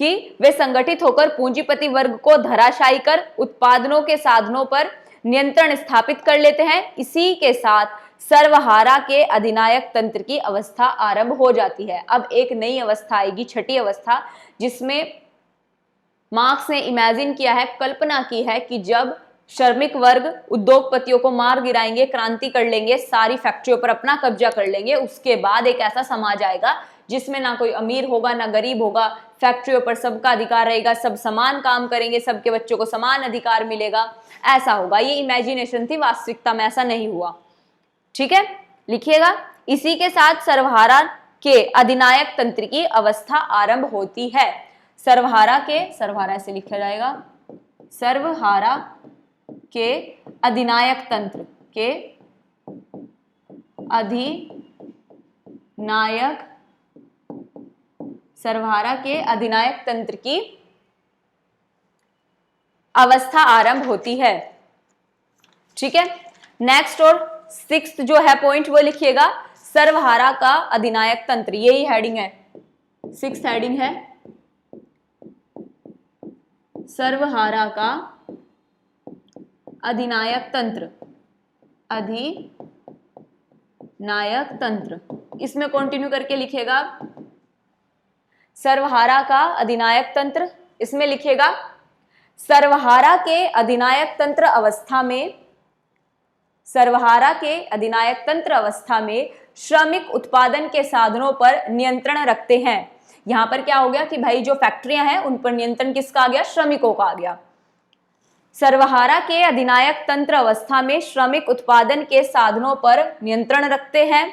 कि वे संगठित होकर पूंजीपति वर्ग को धराशायी कर उत्पादनों के साधनों पर नियंत्रण स्थापित कर लेते हैं। इसी के साथ सर्वहारा के अधिनायक तंत्र की अवस्था आरंभ हो जाती है। अब एक नई अवस्था आएगी, छठी अवस्था, जिसमें मार्क्स ने इमेजिन किया है, कल्पना की है कि जब श्रमिक वर्ग उद्योगपतियों को मार गिराएंगे, क्रांति कर लेंगे, सारी फैक्ट्रियों पर अपना कब्जा कर लेंगे, उसके बाद एक ऐसा समाज आएगा जिसमें ना कोई अमीर होगा ना गरीब होगा, फैक्ट्रियों पर सबका अधिकार रहेगा, सब समान काम करेंगे, सबके बच्चों को समान अधिकार मिलेगा, ऐसा होगा। ये इमेजिनेशन थी, वास्तविकता में ऐसा नहीं हुआ। ठीक है, लिखिएगा इसी के साथ सर्वहारा के अधिनायक तंत्र की अवस्था आरंभ होती है। सर्वहारा ऐसे लिखा जाएगा, सर्वहारा के अधिनायक तंत्र के अधिनायक, सर्वहारा के अधिनायक तंत्र की अवस्था आरंभ होती है। ठीक है, नेक्स्ट और 6th जो है पॉइंट वो लिखिएगा, सर्वहारा का अधिनायक तंत्र, यही हेडिंग है, 6th हेडिंग है सर्वहारा का अधिनायक तंत्र, अधिनायक तंत्र। इसमें कंटिन्यू करके लिखिएगा सर्वहारा का अधिनायक तंत्र, इसमें लिखिएगा सर्वहारा के अधिनायक तंत्र अवस्था में, सर्वहारा के अधिनायक तंत्र अवस्था में श्रमिक उत्पादन के साधनों पर नियंत्रण रखते हैं। यहां पर क्या हो गया कि भाई जो फैक्ट्रियां हैं उन पर नियंत्रण किसका आ गया, श्रमिकों का आ गया। सर्वहारा के अधिनायक तंत्र अवस्था में श्रमिक उत्पादन के साधनों पर नियंत्रण रखते हैं।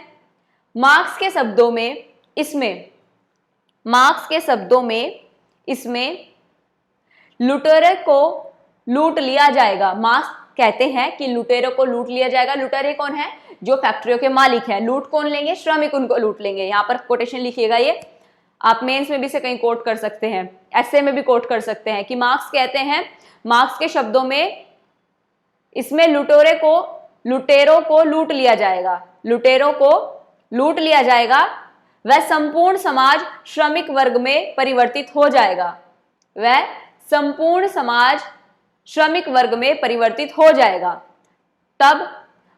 मार्क्स के शब्दों में इसमें लुटेरे को लूट लिया जाएगा। मार्क्स कहते हैं कि लुटेरों को लूट लिया जाएगा। लुटेरे कौन है, जो फैक्ट्रियों के मालिक हैं। लूट कौन लेंगे, श्रमिक उनको लूट लेंगे। यहां पर कोटेशन लिखिएगा, ये आप मेंस में भी से कहीं कोट कर सकते हैं, ऐसे में भी कोट कर सकते हैं कि मार्क्स कहते हैं, मार्क्स के शब्दों में इसमें लुटेरों को लूट लिया जाएगा, लुटेरों को लूट लिया जाएगा, वह संपूर्ण समाज श्रमिक वर्ग में परिवर्तित हो जाएगा, वह संपूर्ण समाज श्रमिक वर्ग में परिवर्तित हो जाएगा। तब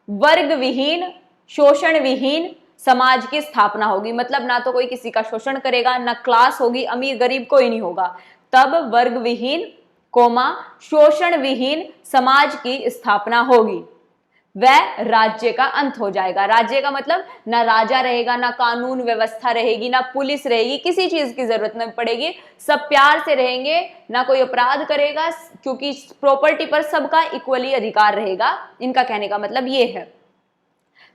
वर्ग विहीन, शोषण विहीन समाज की स्थापना होगी। मतलब ना तो कोई किसी का शोषण करेगा, ना क्लास होगी, अमीर गरीब कोई नहीं होगा। तब वर्ग विहीन, कोमा शोषण विहीन समाज की स्थापना होगी, वह राज्य का अंत हो जाएगा। राज्य का मतलब ना राजा रहेगा, ना कानून व्यवस्था रहेगी, ना पुलिस रहेगी, किसी चीज की जरूरत नहीं पड़ेगी, सब प्यार से रहेंगे, ना कोई अपराध करेगा, क्योंकि प्रॉपर्टी पर सबका इक्वली अधिकार रहेगा। इनका कहने का मतलब ये है।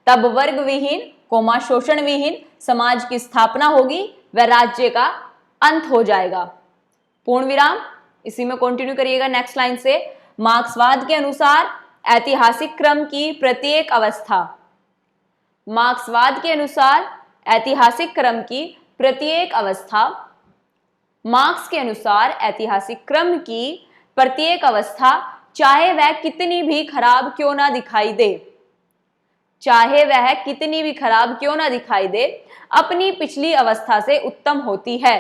तब वर्ग विहीन कोमा शोषण विहीन समाज की स्थापना होगी, वह राज्य का अंत हो जाएगा। पूर्ण विराम। इसी में कंटिन्यू करिएगा नेक्स्ट लाइन से। मार्क्सवाद के अनुसार ऐतिहासिक क्रम की प्रत्येक अवस्था, मार्क्सवाद के अनुसार ऐतिहासिक क्रम की प्रत्येक अवस्था, मार्क्स के अनुसार ऐतिहासिक क्रम की प्रत्येक अवस्था, चाहे वह कितनी भी खराब क्यों ना दिखाई दे, चाहे वह कितनी भी खराब क्यों ना दिखाई दे, अपनी पिछली अवस्था से उत्तम होती है,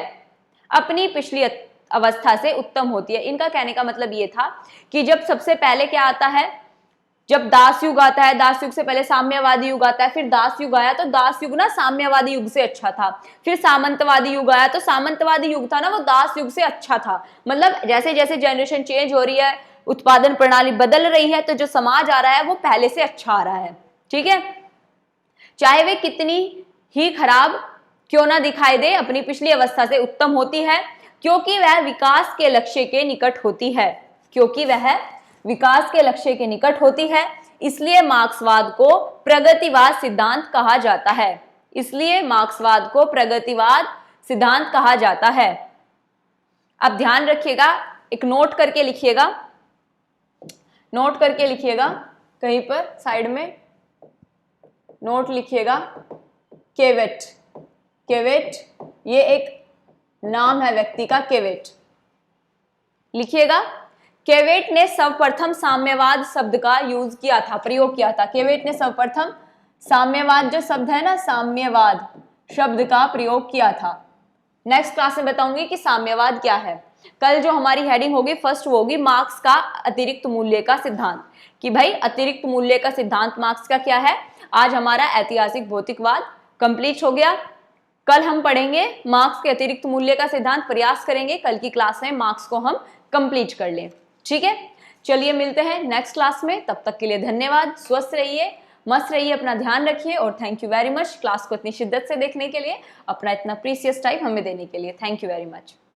अपनी पिछली अवस्था से उत्तम होती है। इनका कहने का मतलब ये था कि जब सबसे पहले क्या आता है, जब दास युग आता है, दास युग से पहले साम्यवादी युग आता है, फिर दास युग आया, तो दास युग ना साम्यवादी युग से अच्छा था। फिर सामंतवादी युग आया, तो सामंतवादी युग था ना वो दास युग से अच्छा था। मतलब जैसे जैसे जनरेशन चेंज हो रही है, उत्पादन प्रणाली बदल रही है, तो जो समाज आ रहा है वो पहले से अच्छा आ रहा है। ठीक है, चाहे वे कितनी ही खराब क्यों ना दिखाई दे, अपनी पिछली अवस्था से उत्तम होती है, क्योंकि वह विकास के लक्ष्य के निकट होती है, क्योंकि वह विकास के लक्ष्य के निकट होती है। इसलिए मार्क्सवाद को प्रगतिवाद सिद्धांत कहा जाता है, इसलिए मार्क्सवाद को प्रगतिवाद सिद्धांत कहा जाता है। अब ध्यान रखिएगा, एक नोट करके लिखिएगा, नोट करके लिखिएगा, कहीं पर साइड में नोट लिखिएगा। केवेट, केवेट ये एक नाम है व्यक्ति का, केवेट लिखिएगा। केवेट ने सर्वप्रथम साम्यवाद शब्द का यूज किया था, प्रयोग किया था। केवेट ने सर्वप्रथम साम्यवाद जो शब्द है ना, साम्यवाद शब्द का प्रयोग किया था। नेक्स्ट क्लास में बताऊंगी कि साम्यवाद क्या है। कल जो हमारी हेडिंग होगी फर्स्ट वो होगी मार्क्स का अतिरिक्त मूल्य का सिद्धांत, कि भाई अतिरिक्त मूल्य का सिद्धांत मार्क्स का क्या है। आज हमारा ऐतिहासिक भौतिकवाद कंप्लीट हो गया। कल हम पढ़ेंगे मार्क्स के अतिरिक्त मूल्य का सिद्धांत, प्रयास करेंगे कल की क्लास में मार्क्स को हम कंप्लीट कर लें। ठीक है, चलिए मिलते हैं नेक्स्ट क्लास में। तब तक के लिए धन्यवाद, स्वस्थ रहिए, मस्त रहिए, अपना ध्यान रखिए और thank you very much class को इतनी शिद्दत से देखने के लिए, अपना इतना प्रीसियस टाइम हमें देने के लिए। Thank you very much.